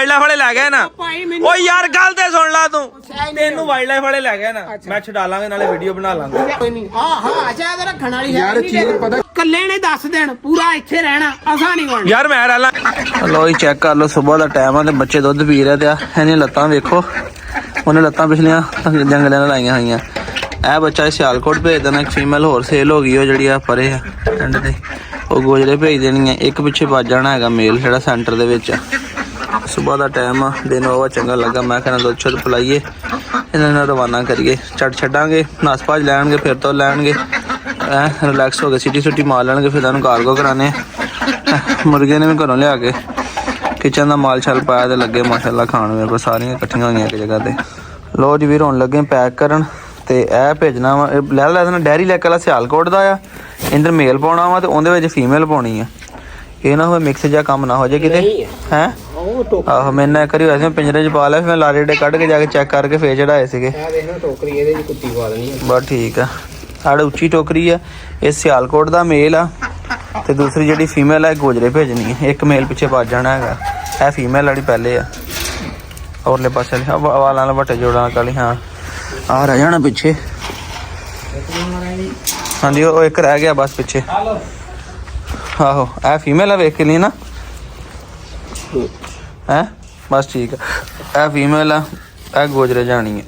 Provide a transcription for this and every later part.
Wildlife ਵਾਲੇ ਲੈ ਗਏ ਨਾ ਓ ਯਾਰ ਗੱਲ ਤੇ ਸੁਣ ਲਾ ਤੂੰ ਤੈਨੂੰ ਵਾਈਲਡਲਾਈਫ ਵਾਲੇ ਲੈ ਗਏ ਨਾ ਮੈਂ ਛਡਾ ਲਾਂਗੇ ਨਾਲੇ ਵੀਡੀਓ ਬਣਾ ਲਾਂਗੇ ਕੋਈ ਨਹੀਂ ਹਾਂ ਅਜਾ ਤੇ ਰੱਖਣ ਵਾਲੀ ਯਾਰ ਚੀਜ਼ ਪਤਾ ਕੱਲੇ ਨੇ ਦੱਸ ਦੇਣ ਪੂਰਾ ਇੱਥੇ ਰਹਿਣਾ ਅਸਾਂ ਨਹੀਂ ਹੋਣਾ ਯਾਰ ਮੈਂ ਰਹਿ ਲਾਂ ਲੋ ਜੀ ਚੈੱਕ ਕਰ ਲੋ ਸਵੇਰ ਦਾ ਟਾਈਮ ਆ ਤੇ ਬੱਚੇ ਦੁੱਧ ਪੀ ਰਹੇ ਤੇ ਆ ਇਹਨੇ ਲੱਤਾਂ ਵੇਖੋ ਉਹਨੇ ਲੱਤਾਂ ਪਿਛਲੀਆਂ ਜੰਗਲਿਆਂ ਨਾਲ ਲਾਈਆਂ ਹੋਈਆਂ ਇਹ ਬੱਚਾ ਸਿਆਲਕੋਟ ਭੇਜ ਦੇਣਾ ਇੱਕ ਫੀਮੇਲ ਹੋਰ ਸੇਲ ਹੋ ਗਈ ਉਹ ਜਿਹੜੀ ਆ ਪਰੇ ਆ ਐਂਡ ਤੇ ਉਹ ਗੋਜਰੇ ਭੇਜ ਦੇਣੀ ਆ ਇੱਕ ਪਿੱਛੇ ਵੱਜ ਜਾਣਾ ਹੈਗਾ ਮੇਲ ਜਿਹੜਾ ਸੈਂਟਰ ਦੇ ਵਿੱਚ ਆ ਸਵੇਰ ਦਾ ਟਾਈਮ ਆ ਦਿਨ ਉਹ ਚੰਗਾ ਲੱਗਾ ਮੈਂ ਕਹਿੰਦਾ ਦੁੱਧ ਛੁੱਟ ਪਿਲਾਈਏ ਇਹਨਾਂ ਨੂੰ ਰਵਾਨਾ ਕਰੀਏ ਛੱਡਾਂਗੇ ਨਸ ਭੱਜ ਲੈਣਗੇ ਫਿਰ ਤੋਂ ਲੈਣਗੇ ਰਿਲੈਕਸ ਹੋ ਕੇ ਸਿਟੀ ਸੁਟੀ ਮਾਰ ਲੈਣਗੇ ਫਿਰ ਤੁਹਾਨੂੰ ਕਾਰਗੋ ਕਰਾਣੇ ਮੁਰਗੇ ਨੇ ਵੀ ਘਰੋਂ ਲਿਆ ਕੇ ਕਿਚਨ ਦਾ ਮਾਲ ਛਲ ਪਾਇਆ ਤੇ ਲੱਗੇ ਮਾਸ਼ਾਅੱਲਾ ਖਾਣ ਮੇਰੇ ਕੋਲ ਸਾਰੀਆਂ ਇਕੱਠੀਆਂ ਹੋਈਆਂ ਇੱਕ ਜਗ੍ਹਾ ਤੇ ਲੋ ਜੀ ਵੀਰ ਹੁਣ ਲੱਗੇ ਪੈਕ ਕਰਨ ਤੇ ਇਹ ਭੇਜਣਾ ਵਾ ਲੈ ਦੇਣਾ ਡੈਰੀ ਲੈ ਕੇ ਵਾਲਾ ਸਿਆਲਕੋਟ ਦਾ ਆ ਇੰਦਰ ਮੇਲ ਪਾਉਣਾ ਵਾ ਤੇ ਉਹਦੇ ਵਿੱਚ ਫੀਮੇਲ ਪਾਉਣੀ ਆ ਇਹ ਨਾ ਹੋਵੇ ਮਿਕਸ ਜਿਹਾ ਕੰਮ ਨਾ ਹੋ ਜਾਏ ਕਿਤੇ ਹੈ ਆਹੋ ਮੈਨੇ ਇੱਕ ਵਾਰੀ ਵੈਸੇ ਪਿੰਜਰੇ 'ਚ ਪਾ ਲਿਆ ਫਿਰ ਮੈਂ ਲਾਰੇ ਡੇ ਕੱਢ ਕੇ ਜਾ ਕੇ ਚੈੱਕ ਕਰਕੇ ਫੇਰ ਚੜਾਏ ਸੀਗੇ ਟੋਕਰੀ ਇਹਦੇ 'ਚ ਕੁੱਤੀ ਪਾ ਦੇਣੀ ਬਸ ਠੀਕ ਆ ਸਾਡਾ ਉੱਚੀ ਟੋਕਰੀ ਆ ਇਹ ਸਿਆਲਕੋਟ ਦਾ ਮੇਲ ਆ ਤੇ ਦੂਸਰੀ ਜਿਹੜੀ ਫੀਮੇਲ ਆ ਗੋਜਰੇ ਭੇਜਣੀ ਹੈ ਇੱਕ ਮੇਲ ਪਿੱਛੇ ਵੱਜ ਜਾਣਾ ਹੈਗਾ ਇਹ ਫੀਮੇਲ ਵਾਲੀ ਪਹਿਲੇ ਆ ਔਰਲੇ ਪਾਸੇ ਵਾਲਾਂ ਨਾਲ ਵੱਟੇ ਜੋੜਾਂ ਕਾਲੀ ਹਾਂ ਆ ਰਹਿ ਜਾਣਾ ਪਿੱਛੇ ਹਾਂਜੀ ਉਹ ਇੱਕ ਰਹਿ ਗਿਆ ਬਸ ਪਿੱਛੇ ਆਹੋ ਇਹ ਫੀਮੇਲ ਆ ਵੇਖ ਕੇ ਲਈ ਨਾ ਹੈ ਬਸ ਠੀਕ ਆ ਇਹ ਫੀਮੇਲ ਆ ਇਹ ਗੋਜਰੇ ਜਾਣੀ ਹੈ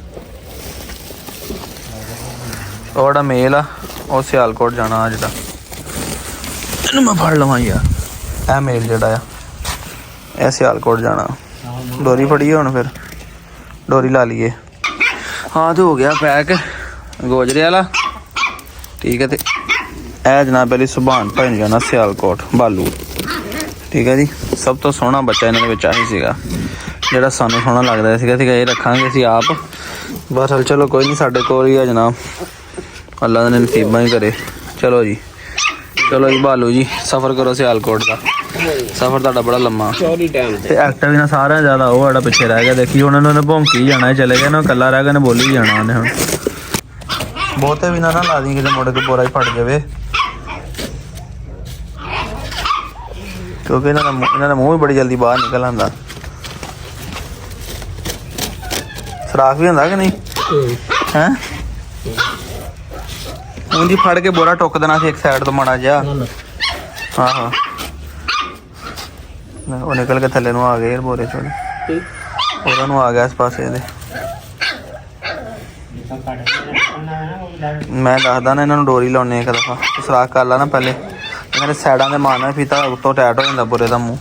ਉਹ ਜਿਹੜਾ ਮੇਲ ਆ ਉਹ ਸਿਆਲਕੋਟ ਜਾਣਾ ਆ ਜਿਹੜਾ ਇਹਨੂੰ ਮੈਂ ਫੜ ਲਵਾਂ ਯਾਰ ਇਹ ਮੇਲ ਜਿਹੜਾ ਆ ਇਹ ਸਿਆਲਕੋਟ ਜਾਣਾ ਡੋਰੀ ਫੜੀਏ ਹੁਣ ਫਿਰ ਡੋਰੀ ਲਾ ਲਈਏ ਹਾਂ ਤੇ ਹੋ ਗਿਆ ਪੈਕ ਗੋਜਰੇ ਵਾਲਾ ਠੀਕ ਹੈ ਤੇ ਇਹ ਜਨਾਬ ਪਹਿਲੀ ਸੁਭਾਨ ਭਾਈ ਜਾਣਾ ਸਿਆਲਕੋਟ ਬਾਲੂ ਠੀਕ ਹੈ ਜੀ ਸਭ ਤੋਂ ਸੋਹਣਾ ਬੱਚਾ ਇਹਨਾਂ ਦੇ ਵਿੱਚ ਆਹੀ ਸੀਗਾ ਜਿਹੜਾ ਸਾਨੂੰ ਸੋਹਣਾ ਲੱਗਦਾ ਸੀਗਾ ਇਹ ਰੱਖਾਂਗੇ ਅਸੀਂ ਆਪ ਬਸ ਹਲ ਚਲੋ ਕੋਈ ਨਹੀਂ ਸਾਡੇ ਕੋਲ ਹੀ ਆ ਜਨਾਬ ਅੱਲਾ ਨੇ ਨਸੀਬਾਂ ਹੀ ਕਰੇ ਚਲੋ ਜੀ ਬਾਲੂ ਜੀ ਸਫ਼ਰ ਕਰੋ ਸਿਆਲਕੋਟ ਦਾ ਸਫ਼ਰ ਤੁਹਾਡਾ ਬੜਾ ਲੰਮਾ ਤੇ ਐਕਟਿਵ ਵੀ ਨਾ ਸਾਰਿਆਂ ਜ਼ਿਆਦਾ ਉਹ ਸਾਡਾ ਪਿੱਛੇ ਰਹਿ ਗਿਆ ਦੇਖੀ ਉਹਨਾਂ ਨੂੰ ਉਹਨੇ ਭੌਂਕੀ ਜਾਣਾ ਚਲੇ ਗਏ ਨਾ ਇਕੱਲਾ ਰਹਿ ਗਿਆ ਨੇ ਬੋਲੀ ਜਾਣਾ ਉਹਨੇ ਹੁਣ ਬਹੁਤੇ ਵੀ ਨਾ ਲਾ ਦੀ ਕਿਤੇ ਮੁੜ ਕੇ ਬੋਰਾ ਹੀ ਫਟ ਜਾਵੇ ਕਿਉਂਕਿ ਇਹਨਾਂ ਦਾ ਮੂੰਹ ਵੀ ਬੜੀ ਜਲਦੀ ਬਾਹਰ ਨਿਕਲ ਆਉਂਦਾ ਸਰਾਖ ਵੀ ਹੁੰਦਾ ਕਿ ਨਹੀਂ ਹੈ ਉਂਝ ਫੜ ਕੇ ਬੋਰਾ ਟੁੱਕ ਦੇਣਾ ਸੀ ਇੱਕ ਸਾਈਡ ਤੋਂ ਮਾੜਾ ਜਿਹਾ ਆਹੋ ਉਹ ਨਿਕਲ ਕੇ ਥੱਲੇ ਨੂੰ ਆ ਗਏ ਬੋਰੇ ਚੋਂ ਉਹਨਾਂ ਨੂੰ ਆ ਗਿਆ ਇਸ ਪਾਸੇ ਇਹਦੇ ਮੈਂ ਦੱਸਦਾ ਨਾ ਇਹਨਾਂ ਨੂੰ ਡੋਰੀ ਲਾਉਣੇ ਇੱਕ ਦਫਾ ਸਰਾਖ ਕਰ ਲਾ ਨਾ ਪਹਿਲੇ ਇਹਨਾਂ ਦੇ ਸਾਈਡਾਂ ਦੇ ਮਾਰਨਾ ਫੀਤਾ ਉੱਤੋਂ ਟੈਟ ਹੋ ਜਾਂਦਾ ਬੁਰੇ ਦਾ ਮੂੰਹ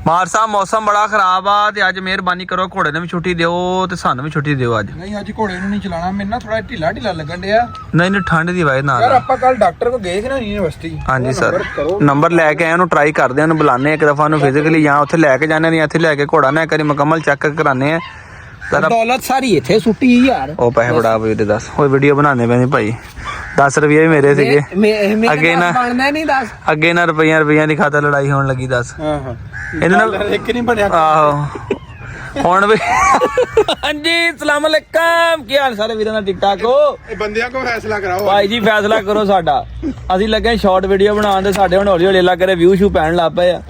ਮਾਰ ਸਾਹਿਬ ਮੌਸਮ ਬੜਾ ਖਰਾਬ ਆ ਤੇ ਅੱਜ ਮਿਹਰਬਾਨੀ ਕਰੋ ਘੋੜੇ ਨੂੰ ਵੀ ਛੁੱਟੀ ਦਿਓ ਤੇ ਸਾਨੂੰ ਵੀ ਛੁੱਟੀ ਦਿਓ ਅੱਜ ਨਹੀਂ ਅੱਜ ਘੋੜੇ ਨੂੰ ਨਹੀਂ ਚਲਾਉਣਾ ਮੈਨੂੰ ਨਾ ਥੋੜਾ ਢਿੱਲਾ ਲੱਗਣ ਡਿਆ ਨਹੀਂ ਠੰਡ ਦੀ ਵਜ੍ਹਾ ਨਾਲ ਯਾਰ ਆਪਾਂ ਕੱਲ ਡਾਕਟਰ ਕੋ ਗਏ ਸੀ ਨਾ ਯੂਨੀਵਰਸਿਟੀ ਹਾਂਜੀ ਸਰ ਨੰਬਰ ਲੈ ਕੇ ਆਏ ਉਹਨੂੰ ਟਰਾਈ ਕਰਦੇ ਉਹਨੂੰ ਬੁਲਾਣੇ ਇੱਕ ਦਫਾ ਉਹਨੂੰ ਫਿਜ਼ੀਕਲੀ ਜਾਂ ਉੱਥੇ ਲੈ ਕੇ ਜਾਂਦੇ ਨਹੀਂ ਇੱਥੇ ਲੈ ਕੇ ਘੋੜਾ ਨਾ ਕਰੀ ਮੁਕੰਮਲ ਚੈੱਕ ਕਰਾਣੇ ਆ ਦੌਲਤ ਸਾਰੀ ਇੱਥੇ ਸੁੱਟੀ ਯਾਰ ਉਹ ਪੈਸੇ ਬੜਾ ਵੀ ਤੇ ਦੱਸ ਉਹ ਵੀਡੀਓ ਬਣਾਉਂਦੇ ਪਏ ਭਾਈ 10 ਰੁਪਏ ਵੀ ਮੇਰੇ ਸੀਗੇ ਅੱਗੇ ਨਾ ਬਣਦਾ ਨਹੀਂ 10 ਅੱਗੇ ਨਾ ਰੁਪਈਆਂ ਦੀ ਖਾਤਰ ਲੜਾਈ ਹੋਣ ਲੱਗੀ ਦੱਸ ਇਹਨਾਂ ਨਾਲ ਇੱਕ ਨਹੀਂ ਬਣਿਆ ਆਹੋ ਹੁਣ ਵੀ ਹਾਂਜੀ ਸਲਾਮ ਅਲੈਕਮ ਕੀ ਹਾਲ ਸਾਰੇ ਵੀਰਾਂ ਦਾ ਠੀਕ ਠਾਕ ਹੋ ਇਹ ਬੰਦਿਆਂ ਕੋ ਫੈਸਲਾ ਕਰਾਓ ਭਾਈ ਜੀ ਫੈਸਲਾ ਕਰੋ ਸਾਡਾ ਅਸੀਂ ਲੱਗੇ ਸ਼ਾਰਟ ਵੀਡੀਓ ਬਣਾਉਣ ਤੇ ਸਾਡੇ ਹੁਣ ਹੌਲੀ ਹੌਲੀ ਲੱਗ ਰਿਹਾ ਵਿਊ ਸ਼ੂ ਪੈਣ ਲੱਗ ਪਏ ਆ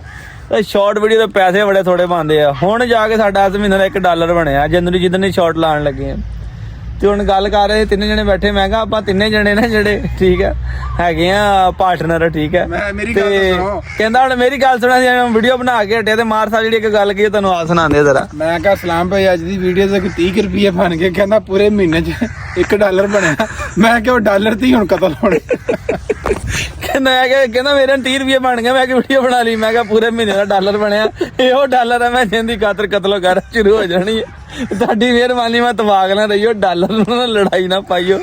ਤੇ ਸ਼ਾਰਟ ਵੀਡੀਓ ਦੇ ਪੈਸੇ ਬੜੇ ਥੋੜੇ ਬਣਦੇ ਆ ਹੁਣ ਜਾ ਕੇ ਸਾਡਾ ਇਸ ਮਹੀਨੇ ਦਾ $1 ਬਣਿਆ ਜਨਵਰੀ ਜਿੱਦਣ ਹੀ ਸ਼ਾਰਟ ਲਾਉਣ ਲੱਗੇ ਆ ਤੇ ਹੁਣ ਗੱਲ ਕਰ ਰਹੇ ਤਿੰਨੇ ਜਣੇ ਬੈਠੇ ਮੈਂ ਕਿਹਾ ਆਪਾਂ ਤਿੰਨੇ ਜਣੇ ਨੇ ਜਿਹੜੇ ਠੀਕ ਆ ਹੈਗੇ ਆ ਪਾਰਟਨਰ ਠੀਕ ਆ ਤੇ ਕਹਿੰਦਾ ਹੁਣ ਮੇਰੀ ਗੱਲ ਸੁਣਾ ਸੀ ਵੀਡੀਓ ਬਣਾ ਕੇ ਹਟਿਆ ਤੇ ਮਾਰ ਸਾਹਿਬ ਜਿਹੜੀ ਇੱਕ ਗੱਲ ਕੀ ਤੁਹਾਨੂੰ ਆ ਸੁਣਾਉਂਦੇ ਜ਼ਰਾ ਮੈਂ ਕਿਹਾ ਸਲਾਮ ਭਾਈ ਅੱਜ ਦੀ ਵੀਡੀਓ ਦੇ 30 ਰੁਪਏ ਬਣ ਗਏ ਕਹਿੰਦਾ ਪੂਰੇ ਮਹੀਨੇ 'ਚ $1 ਬਣਿਆ ਮੈਂ ਕਿਹਾ ਉਹ ਡਾਲਰ ਤੇ ਹੁਣ ਕਤਲ ਹੋਣੇ ਕਹਿੰਦਾ ਮੇਰੇ 30 ਰੁਪਏ ਬਣ ਗਏ ਮੈਂ ਕਿ ਵੀਡੀਓ ਬਣਾ ਲਈ ਮੈਂ ਕਿਹਾ ਪੂਰੇ ਮਹੀਨੇ ਦਾ $1 ਬਣਿਆ ਇਹੋ ਡਾਲਰ ਹੈ ਮੈਂ ਜਿੰਦੀ ਖਾਤਰ ਕਤਲੋ ਕਰ ਸ਼ੁਰੂ ਹੋ ਜਾਣੀ ਹੈ ਤੁਹਾਡੀ ਮਿਹਰਬਾਨੀ ਮੈਂ ਤਬਾਗ ਨਾ ਰਹੀਓ ਡਾਲਰ ਨਾਲ ਲੜਾਈ ਨਾ ਪਾਈਓ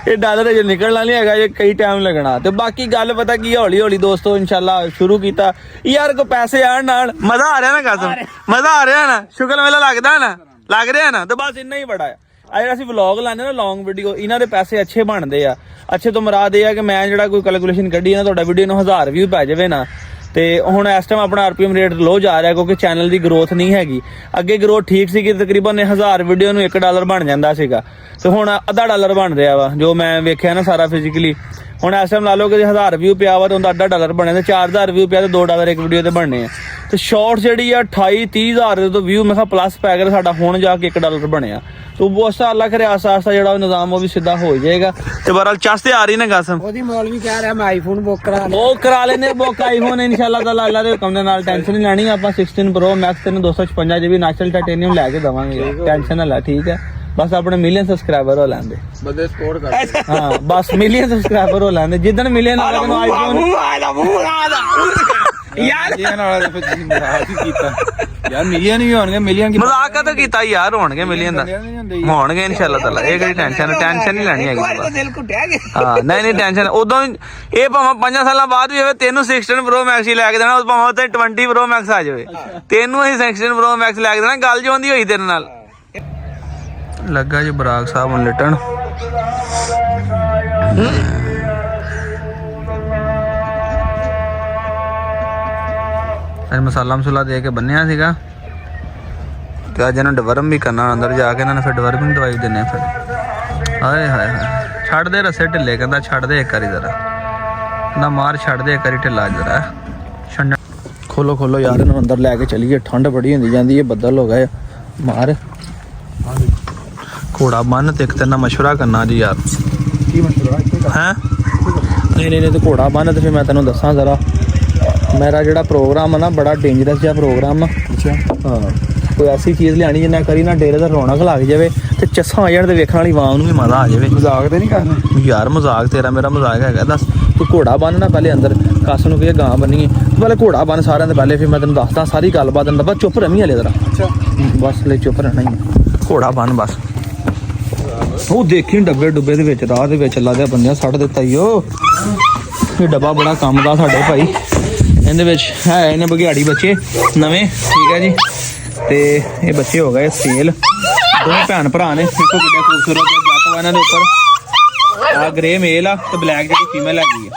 ਇਹ ਡਾਲਰ ਅਜੇ ਨਿਕਲਣਾ ਨਹੀਂ ਹੈਗਾ ਇਹ ਕਈ ਟਾਈਮ ਲੱਗਣਾ ਤੇ ਬਾਕੀ ਗੱਲ ਪਤਾ ਕੀ ਹੌਲੀ ਹੌਲੀ ਦੋਸਤੋ ਇਨਸ਼ਾਅੱਲਾ ਸ਼ੁਰੂ ਕੀਤਾ ਯਾਰ ਕੋ ਪੈਸੇ ਆਣ ਨਾਲ ਮਜ਼ਾ ਆ ਰਿਹਾ ਨਾ ਕਸਮ ਮਜ਼ਾ ਆ ਰਿਹਾ ਨਾ ਸ਼ੁਕਰ ਮੇਲਾ ਲੱਗਦਾ ਨਾ ਲੱਗ ਰਿਹਾ ਨਾ ਤੇ ਬਸ ਇੰਨਾ ਹੀ ਬੜਾ ਆ ਅਜੇ ਅਸੀਂ ਵਲੌਗ ਲਾਉਂਦੇ ਨਾ ਲੌਂਗ ਵੀਡੀਓ ਇਹਨਾਂ ਦੇ ਪੈਸੇ ਅੱਛੇ ਬਣਦੇ ਆ ਅੱਛੇ ਤੋਂ ਮੁਰਾਦ ਇਹ ਆ ਕਿ ਮੈਂ ਜਿਹੜਾ ਕੋਈ ਕੈਲਕੂਲੇਸ਼ਨ ਕੱਢੀ ਨਾ ਤੁਹਾਡਾ ਵੀਡੀਓ ਨੂੰ 1000 ਵਿਊ ਪੈ ਜਾਵੇ ਨਾ ਤੇ ਹੁਣ ਇਸ ਟਾਈਮ ਆਪਣਾ RPM ਰੇਟ ਲੋ ਜਾ ਰਿਹਾ ਕਿਉਂਕਿ ਚੈਨਲ ਦੀ ਗਰੋਥ ਨਹੀਂ ਹੈਗੀ। ਅੱਗੇ ਗਰੋਥ ਠੀਕ ਸੀਗੀ, ਤਕਰੀਬਨ 1000 ਵੀਡੀਓ ਨੂੰ $1 ਬਣ ਜਾਂਦਾ ਸੀਗਾ, ਤੇ ਹੁਣ ਅੱਧਾ ਡਾਲਰ ਬਣ ਰਿਹਾ ਵਾ ਜੋ ਮੈਂ ਵੇਖਿਆ ਨਾ ਸਾਰਾ ਫਿਜ਼ੀਕਲੀ। ਹੁਣ ਇਸ ਟਾਈਮ ਲਾ ਲਓ ਕਿ ਜੇ 1000 ਵਿਊ ਪਿਆ ਵਾ ਤਾਂ ਉਹਦਾ $1 ਬਣਿਆ, ਤੇ 4000 ਵਿਊ ਪਿਆ ਤੇ $2 ਇੱਕ ਵੀਡੀਓ ਤੇ ਬਣਨੇ ਆ। ਤੇ ਸ਼ਾਰਟ ਜਿਹੜੀ ਆ 28-30 ਹਜ਼ਾਰ ਦੇ ਤੋਂ ਵਿਊ ਮੈਂ ਕਿਹਾ ਪਲੱਸ ਪੈ ਗਿਆ, ਸਾਡਾ ਹੁਣ ਜਾ ਕੇ $1 ਬਣਿਆ। ਤੋ ਬਹੁਤ ਅੱਲਾ ਕਰੇ ਆਸਤਾ ਜਿਹੜਾ ਉਹ ਨਿਜ਼ਾਮ ਉਹ ਵੀ ਸਿੱਧਾ ਹੋ ਜਾਏਗਾ। ਤੇ ਬਹਰਾਲ ਚੱਸ ਤੇ ਆ ਰਹੀ ਨਾ ਕਸਮ, ਉਹਦੀ ਮੌਲਵੀ ਕਹਿ ਰਿਹਾ ਮੈਂ ਆਈਫੋਨ ਬੁੱਕ ਕਰਾ ਲਿਆ। ਉਹ ਕਰਾ ਲੈਨੇ ਬੁੱਕ ਆਈਫੋਨ ਇਨਸ਼ਾਅੱਲਾ ਤਾਲਾ, ਅੱਲਾ ਦੇ ਹੁਕਮ ਦੇ ਨਾਲ। ਟੈਨਸ਼ਨ ਨਹੀਂ ਲੈਣੀ, ਆਪਾਂ 16 Pro Max ਤੈਨੂੰ 256 GB ਨੈਚੁਰਲ ਟਾਈਟੇਨੀਅਮ ਲੈ ਕੇ ਦਵਾਂਗੇ, ਟੈਨਸ਼ਨ ਨਾ ਲੈ, ਠੀਕ ਹੈ। ਬਸ ਆਪਣੇ ਮਿਲੀਅਨ ਸਬਸਕ੍ਰਾਈਬਰ ਹੋ ਲੈਂਦੇ, ਬੰਦੇ ਸਪੋਰਟ ਕਰ। ਹਾਂ ਬਸ ਮਿਲੀਅਨ ਸਬਸਕ੍ਰਾਈਬਰ ਹੋ ਲੈਂਦੇ। ਜਿੱਦਣ ਮਿਲੀਅਨ ਆ ਤੈਨੂੰ ਆਈਫੋਨ ਯਾਰ ਨਾਲ ਫਿਰ ਤੁਸੀਂ ਮਜ਼ਾਕ ਹੀ ਕੀਤਾ ਯਾਰ। ਮਿਲੀਅਨ ਵੀ ਹੋਣਗੇ, ਮਿਲੀਅਨ ਕੀ ਮਜ਼ਾਕ ਤਾਂ ਕੀਤਾ ਯਾਰ, ਹੋਣਗੇ ਮਿਲੀਅਨ ਦਾ, ਹੋਣਗੇ ਇਨਸ਼ਾਅੱਲਾ ਤਾਲਾ। ਇਹ ਕਿਹੜੀ ਟੈਨਸ਼ਨ ਨਹੀਂ ਲੈਣੀ ਹੈਗੀ। ਦਿਲ ਘੁੱਟਿਆ ਗਿਆ। ਹਾਂ ਨਹੀਂ ਟੈਨਸ਼ਨ ਉਦੋਂ ਇਹ ਭਾਵੇਂ 5 ਸਾਲਾਂ ਬਾਅਦ ਵੀ ਹੋਵੇ, ਤੈਨੂੰ 16 Pro Max ਹੀ ਲੈ ਕੇ ਦੇਣਾ, ਭਾਵੇਂ ਉੱਤੇ 20 Pro Max ਆ ਜਾਵੇ, ਤੈਨੂੰ ਅਸੀਂ 16 Pro Max ਲੈ ਕੇ ਦੇਣਾ। ਗੱਲ ਜੋ ਹੁੰਦੀ ਹੋਈ ਤੇਰੇ ਨਾਲ। ਲੱਗਾ ਜੀ ਬਰਾਕ ਸਾਹਿਬ ਹੁਣ ਲਿਟਣ। ਅੱਜ ਮਸਾਲਾ ਮਸੂਲਾ ਦੇ ਕੇ ਬੰਨਿਆ ਸੀਗਾ, ਤੇ ਅੱਜ ਇਹਨਾਂ ਡਿਵਰਮ ਵੀ ਕਰਨਾ ਅੰਦਰ ਜਾ ਕੇ। ਇਹਨਾਂ ਨੇ ਫਿਰ ਡਿਵਰਮਿੰਗ ਦਵਾਈ ਦਿੰਨੇ ਫਿਰ। ਹਾਏ ਹਾਏ ਹਾਏ, ਛੱਡ ਦੇ ਰਸੇ ਢਿੱਲੇ, ਕਹਿੰਦਾ ਛੱਡ ਦੇ ਇੱਕ ਵਾਰੀ ਜ਼ਰਾ ਨਾ ਮਾਰ, ਛੱਡ ਦੇ ਇੱਕ ਵਾਰੀ ਢਿੱਲਾ ਜ਼ਰਾ ਛੰਡ। ਖੋਲੋ ਖੋਲੋ ਯਾਰ, ਇਹਨੂੰ ਅੰਦਰ ਲੈ ਕੇ ਚਲੀਏ, ਠੰਡ ਬੜੀ ਹੁੰਦੀ ਜਾਂਦੀ ਹੈ, ਬੱਦਲ ਹੋ ਗਏ ਮਾਰ। ਘੋੜਾ ਬੰਨ ਤੇ ਇੱਕ ਤੇ ਨਾਲ ਮਸ਼ਵਰਾ ਕਰਨਾ ਜੀ ਯਾਰ। ਕੀ ਮਸ਼ਵਰਾ ਹੈ? ਨਹੀਂ ਤੇ ਘੋੜਾ ਬੰਨ ਤੇ ਫਿਰ ਮੈਂ ਤੈਨੂੰ ਦੱਸਾਂ ਜ਼ਰਾ, ਮੇਰਾ ਜਿਹੜਾ ਪ੍ਰੋਗਰਾਮ ਆ ਨਾ ਬੜਾ ਡੇਂਜਰਸ ਜਿਹਾ ਪ੍ਰੋਗਰਾਮ ਆ। ਅੱਛਾ ਹਾਂ, ਕੋਈ ਐਸੀ ਚੀਜ਼ ਲਿਆਣੀ ਜਿੰਨਾ ਕਰੀ ਨਾ ਡੇਰੇ ਦਾ ਰੌਣਕ ਲੱਗ ਜਾਵੇ ਤੇ ਚੱਸਾਂ ਆ ਜਾਣ ਤੇ ਵੇਖਣ ਵਾਲੀ ਆਵਾਮ ਨੂੰ ਵੀ ਮਜ਼ਾ ਆ ਜਾਵੇ। ਮਜ਼ਾਕ ਤੇ ਨਹੀਂ ਕਰਨਾ ਯਾਰ, ਮਜ਼ਾਕ ਤੇਰਾ ਮੇਰਾ ਮਜ਼ਾਕ ਹੈਗਾ। ਦੱਸ ਤੂੰ ਘੋੜਾ ਬੰਨਣਾ ਪਹਿਲੇ ਅੰਦਰ, ਕੱਸ ਨੂੰ ਕਹੇ ਗਾਂ ਬੰਨੀਏ, ਤੂੰ ਪਹਿਲੇ ਘੋੜਾ ਬੰਨ ਸਾਰਿਆਂ ਦੇ ਪਹਿਲੇ, ਫਿਰ ਮੈਂ ਤੈਨੂੰ ਦੱਸਦਾ ਸਾਰੀ ਗੱਲਬਾਤ। ਅੰਦਰ ਬਸ ਚੁੱਪ ਰਵੀਂ ਹਲੇ ਜ਼ਰਾ। ਅੱਛਾ ਬਸ ਲੈ ਚੁੱਪ ਰਹਿਣਾ ਹੀ, ਘੋੜਾ ਬੰਨ ਬਸ। ਉਹ ਦੇਖੀ ਡੱਬੇ ਦੇ ਵਿੱਚ, ਰਾਹ ਦੇ ਵਿੱਚ ਲੱਗਿਆ ਬੰਦਿਆਂ ਸੱਟ ਦਿੱਤਾ ਈ। ਉਹ ਇਹ ਡੱਬਾ ਬੜਾ ਕੰਮ ਦਾ ਸਾਡੇ ਭਾਈ। ਇਹਦੇ ਵਿੱਚ ਹੈ ਇਹਨੇ ਬਘਿਆੜੀ ਬੱਚੇ ਨਵੇਂ, ਠੀਕ ਹੈ ਜੀ। ਤੇ ਇਹ ਬੱਚੇ ਹੋ ਗਏ ਸੇਲ, ਦੋਵੇਂ ਭੈਣ ਭਰਾ ਨੇ। ਦੇਖੋ ਕਿੰਨੇ ਖੂਬਸੂਰਤ ਜੱਟ ਇਹਨਾਂ ਦੇ ਉੱਪਰ। ਆ ਗ੍ਰੇ ਮੇਲ ਆ ਤੇ ਬਲੈਕ ਜਿਹੜੀ ਫੀਮੇਲ ਹੈਗੀ ਆ।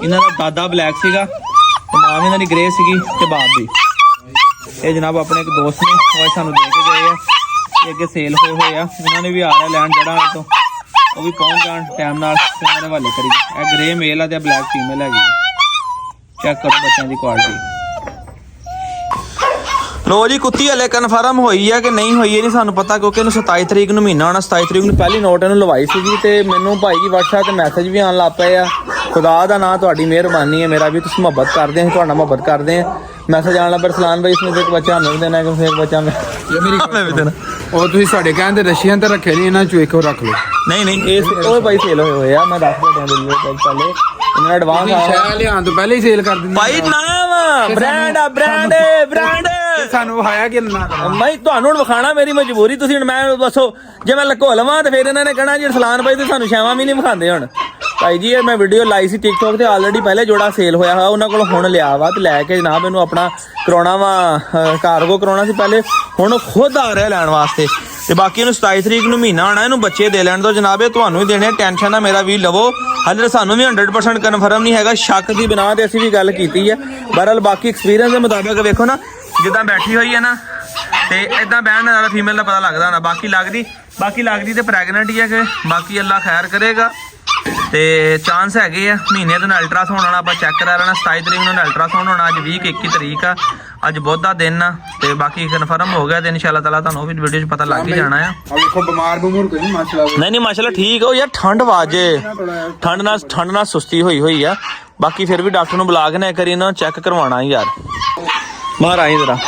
ਇਹਨਾਂ ਦਾ ਦਾਦਾ ਬਲੈਕ ਸੀਗਾ ਤੇ ਮਾਂ ਵੀ ਇਹਨਾਂ ਦੀ ਗ੍ਰੇ ਸੀਗੀ ਤੇ ਬਾਪ ਵੀ। ਇਹ ਜਨਾਬ ਆਪਣੇ ਇੱਕ ਦੋਸਤ ਨੇ, ਉਹ ਸਾਨੂੰ ਦੇ ਕੇ ਗਏ ਆ। ਇਹ ਅੱਗੇ ਸੇਲ ਹੋਏ ਆ, ਉਹਨਾਂ ਨੇ ਵੀ ਆ ਰਿਹਾ ਲੈਣ ਜੜਾ ਤੋਂ, ਉਹ ਵੀ ਪਹੁੰਚ ਜਾਣ ਟਾਈਮ ਨਾਲ ਤੇ ਉਹਨਾਂ ਦੇ ਹਵਾਲੇ ਕਰੀ। ਇਹ ਗ੍ਰੇ ਮੇਲ ਆ ਤੇ ਬਲੈਕ ਫੀਮੇਲ ਹੈਗੀ ਆ। ਚੈੱਕ ਕਰੋ ਬੱਚਿਆਂ ਦੀ ਕੁਆਲਿਟੀ। ਲੋ ਜੀ, ਕੁੱਤੀ ਹਲੇ ਕਨਫਰਮ ਹੋਈ ਆ ਕਿ ਨਹੀਂ ਹੋਈ ਇਹ ਨਹੀਂ ਸਾਨੂੰ ਪਤਾ, ਕਿਉਂਕਿ ਇਹਨੂੰ 27 ਤਰੀਕ ਨੂੰ ਮਹੀਨਾ ਆਉਣਾ। 27 ਤਰੀਕ ਨੂੰ ਪਹਿਲੀ ਨੋਟ ਇਹਨੂੰ ਲਵਾਈ ਸੀਗੀ, ਤੇ ਮੈਨੂੰ ਭਾਈ ਜੀ WhatsApp ਤੇ ਮੈਸੇਜ ਵੀ ਆਉਣ ਲੱਗ ਪਏ ਆ। ਖੁਦਾ ਦਾ ਨਾਂ ਤੁਹਾਡੀ ਮਿਹਰਬਾਨੀ ਹੈ, ਮੇਰਾ ਵੀ ਤੁਸੀਂ ਮੁਹੱਬਤ ਕਰਦੇ ਆ, ਤੁਹਾਡਾ ਮੁਹੱਬਤ ਕਰਦੇ ਆ। ਮੈਸੇਜ ਆਉਣ ਲੱਗ ਸਲਾਨ ਭਾਈ ਇਸਨੇ ਇੱਕ ਬੱਚਾ ਹमें भी देना है, फिर एक बच्चा हमें भी देना। ਉਹ ਤੁਸੀਂ ਸਾਡੇ ਕਹਿੰਦੇ ਰਸ਼ੀਅਨ ਤੇ ਰੱਖੇ ਨਹੀਂ, ਇਹਨਾਂ ਚੋਂ ਇੱਕ ਰੱਖ ਲਓ। ਨਹੀਂ ਇਹ ਉਹ ਭਾਈ ਸੇਲ ਹੋਏ ਆ, ਮੈਂ ਦੱਸ ਦਿਆਂ ਦਿੰਦੇ ਪਹਿਲੇ ਇਹਨਾਂ ਐਡਵਾਂਸ ਆ ਸ਼ਾਇਦ ਲਿਆਉਣ ਤੋਂ ਪਹਿਲੇ ਹੀ ਸੇਲ ਕਰ ਦਿੰਦੇ ਭਾਈ। ਨਾਮ ਬ੍ਰਾਂਡ ਆ, ਬ੍ਰਾਂਡ ਸਾਨੂੰ ਵਿਖਾਇਆ ਕਿ ਨਾ ਮੈਂ ਤੁਹਾਨੂੰ ਹੁਣ ਵਿਖਾਣਾ ਮੇਰੀ ਮਜਬੂਰੀ। ਤੁਸੀਂ ਹੁਣ ਮੈਂ ਦੱਸੋ ਜੇ ਮੈਂ ਲਕੋ ਲਵਾਂ ਤੇ ਫਿਰ ਇਹਨਾਂ ਨੇ ਕਹਿਣਾ ਜੀ ਸਲਾਨ ਭਾਈ ਤੇ ਸਾਨੂੰ ਸ਼ਾਵਾਂ ਵੀ ਨਹੀਂ ਵਿਖਾਉਂਦੇ। ਹੁਣ ਭਾਈ ਜੀ ਇਹ ਮੈਂ ਵੀਡੀਓ ਲਾਈ ਸੀ TikTok ਤੇ, ਆਲਰੇਡੀ ਪਹਿਲੇ ਜੋੜਾ ਸੇਲ ਹੋਇਆ ਹੋਇਆ ਉਹਨਾਂ ਕੋਲ, ਹੁਣ ਲਿਆ ਵਾ ਤੇ ਲੈ ਕੇ ਜਨਾਬ ਮੈਨੂੰ ਆਪਣਾ ਕਰਾਉਣਾ ਵਾ, ਕਾਰਗੋ ਕਰਾਉਣਾ ਸੀ ਪਹਿਲੇ, ਹੁਣ ਖੁਦ ਆ ਰਿਹਾ ਲੈਣ ਵਾਸਤੇ। ਤੇ ਬਾਕੀ ਇਹਨੂੰ 27 ਤਰੀਕ ਨੂੰ ਮਹੀਨਾ ਆਉਣਾ, ਇਹਨੂੰ ਬੱਚੇ ਦੇ ਲੈਣ ਤੋਂ ਜਨਾਬ। ਇਹ ਤੁਹਾਨੂੰ ਵੀ ਦੇਣੇ, ਟੈਨਸ਼ਨ ਨਾ ਮੇਰਾ ਵੀ ਲਵੋ। ਹਾਲੇ ਸਾਨੂੰ ਵੀ 100% ਕਨਫਰਮ ਨਹੀਂ ਹੈਗਾ, ਸ਼ੱਕ ਦੀ ਬਿਨਾਂ ਤੇ ਅਸੀਂ ਵੀ ਗੱਲ ਕੀਤੀ ਹੈ। ਬਹਰਹਾਲ ਬਾਕੀ ਐਕਸਪੀਰੀਅੰਸ ਦੇ ਮੁਤਾਬਕ ਵੇਖੋ ਨਾ, ਜਿੱਦਾਂ ਬੈਠੀ ਹੋਈ ਹੈ ਨਾ ਤੇ ਇਦਾਂ ਬਹਿਣ ਨਾਲ ਫੀਮੇਲ ਦਾ ਪਤਾ ਲੱਗਦਾ ਹੋਣਾ। ਬਾਕੀ ਲੱਗਦੀ ਤੇ ਪ੍ਰੈਗਨੈਂਟ ਹੀ ਹੈ ਕਿ ਬਾਕੀ ਅੱਲਾ ਖੈਰ ਕਰੇਗਾ। ਤੇ ਚਾਂਸ ਹੈਗੇ ਆ ਮਹੀਨੇ ਤੋਂ ਅਲਟਰਾਸਾਊਂਡ ਆਉਣਾ, ਆਪਾਂ ਚੈੱਕ ਕਰਾ ਲੈਣਾ। 27 ਤਰੀਕ ਨੂੰ ਅਲਟਰਾਸਾਊਂਡ ਹੋਣਾ, ਅੱਜ 21 ਤਰੀਕ ਆ, ਅੱਜ ਬੁੱਧ ਦਾ ਦਿਨ ਆ। ਤੇ ਬਾਕੀ ਕਨਫਰਮ ਹੋ ਗਿਆ ਤੇ ਇਨਸ਼ਾਅੱਲਾ ਤਾਲਾ ਤੁਹਾਨੂੰ ਉਹ ਵੀ ਵੀਡੀਓ 'ਚ ਪਤਾ ਲੱਗ ਹੀ ਜਾਣਾ ਆ। ਆ ਵੇਖੋ ਬਿਮਾਰ ਕੋਈ ਨਹੀਂ ਮਾਸ਼ਾਅੱਲਾ। ਨਹੀਂ ਮਾਸ਼ਾਅੱਲਾ ਠੀਕ ਹੋ ਯਾਰ, ਠੰਡ ਵਾਜੇ ਠੰਡ ਨਾਲ ਸੁਸਤੀ ਹੋਈ ਆ। ਬਾਕੀ ਫਿਰ ਵੀ ਡਾਕਟਰ ਨੂੰ ਬੁਲਾ ਕੇ ਨਾ ਕਰੀ ਨਾ ਚੈੱਕ ਕਰਵਾਉਣਾ ਯਾਰ। ਬਾਹਰ ਆਈ ਜਰਾ।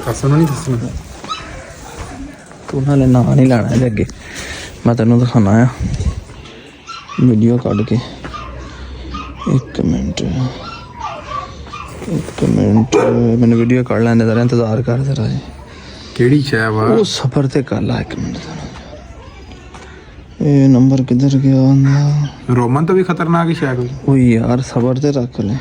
ਕਸਮ ਨਹੀਂ ਦੱਸਣਾ, ਤੂੰ ਨਾਲੇ ਨਾਂ ਨਹੀਂ ਲੈਣਾ ਇਹਦੇ ਅੱਗੇ। ਮੈਂ ਤੈਨੂੰ ਦਿਖਾਉਣਾ ਆ ਵੀਡੀਓ ਕੱਢ ਕੇ। ਇੱਕ ਮਿੰਟ ਮੈਨੂੰ ਵੀਡੀਓ ਕੱਢ ਲੈਣ ਦੇ, ਜ਼ਰਾ ਇੰਤਜ਼ਾਰ ਕਰ ਜ਼ਰਾ। ਕਿਹੜੀ ਸ਼ੈ ਵਾ ਉਹ ਸਫਰ ਤੇ ਕਰ ਲਾ ਇੱਕ ਮਿੰਟ। ਇਹ ਨੰਬਰ ਕਿੱਧਰ ਗਿਆ ਹੁੰਦਾ? ਰੋਮਨ ਤੋਂ ਵੀ ਖਤਰਨਾਕ ਹੀ ਸ਼ੈ ਕੋਈ। ਉਹ ਯਾਰ ਸਬਰ ਤੇ ਰੱਖ ਲੈ।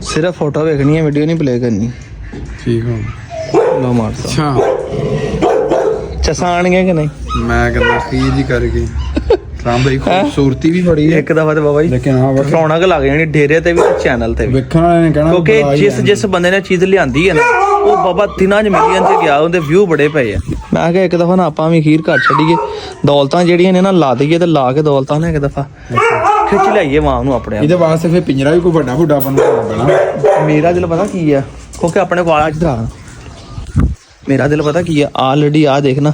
ਸਿਰਫ ਫੋਟੋ ਵੇਖਣੀ ਹੈ, ਵੀਡੀਓ ਨਹੀਂ ਪਲੇ ਕਰਨੀ। ਠੀਕ ਹੋ ਲੋ ਮਾਰਸਾ ਅੱਛਾ ਚਸਾਣਗੇ ਕਿ ਨਹੀਂ ਮੈਂ ਕਹਿੰਦਾ ਫੀਲ ਹੀ ਕਰਕੇ ਰਾਮ ਭਾਈ ਖੂਬਸੂਰਤੀ ਵੀ ਬੜੀ ਹੈ ਇੱਕ ਦਫਾ ਤੇ ਬਾਬਾ ਜੀ ਲੇਕਿਨ ਹਾਂ ਵਾ ਰੌਣਕ ਲੱਗ ਜਾਣੀ ਡੇਰੇ ਤੇ ਵੀ ਚੈਨਲ ਤੇ ਵੀ ਵੇਖਣ ਵਾਲੇ ਨੇ ਕਹਿਣਾ ਕਿਉਂਕਿ ਜਿਸ ਬੰਦੇ ਨੇ ਚੀਜ਼ ਲਿਆਂਦੀ ਹੈ ਨਾ ਉਹ ਬਾਬਾ ਦਿਨਾਂ 'ਚ ਮਿਲੀਅਨ 'ਚ ਗਿਆ ਉਹਦੇ ਵਿਊ ਬੜੇ ਪਏ ਆ ਮੈਂ ਕਿਹਾ ਇੱਕ ਦਫਾ ਨਾ ਆਪਾਂ ਵੀ ਖੀਰ ਘੱਟ ਛੱਡੀਏ ਦੌਲਤਾਂ ਜਿਹੜੀਆਂ ਨੇ ਨਾ ਲਾ ਦਈਏ ਤੇ ਲਾ ਕੇ ਦੌਲਤਾਂ ਨੇ ਇੱਕ ਦਫਾ ਖਿੱਚ ਲਿਆਈਏ ਮਾਂ ਨੂੰ ਆਪਣੇ ਇਹਦੇ ਵਾਸਤੇ ਫਿਰ ਪਿੰਜਰਾ ਵੀ ਕੋਈ ਵੱਡਾ ਵੱਡਾ ਬਣਾਉਣਾ ਪੈਣਾ ਮੇਰਾ ਦਿਲ ਪਤਾ ਕੀ ਆ ਕਿਉਂਕਿ ਆਪਣੇ ਵਾਲਾ ਚ ਧਰਾ ਮੇਰਾ ਦਿਲ ਪਤਾ ਕੀ ਆ ਆਲਰੇਡੀ ਆ ਦੇਖ ਨਾ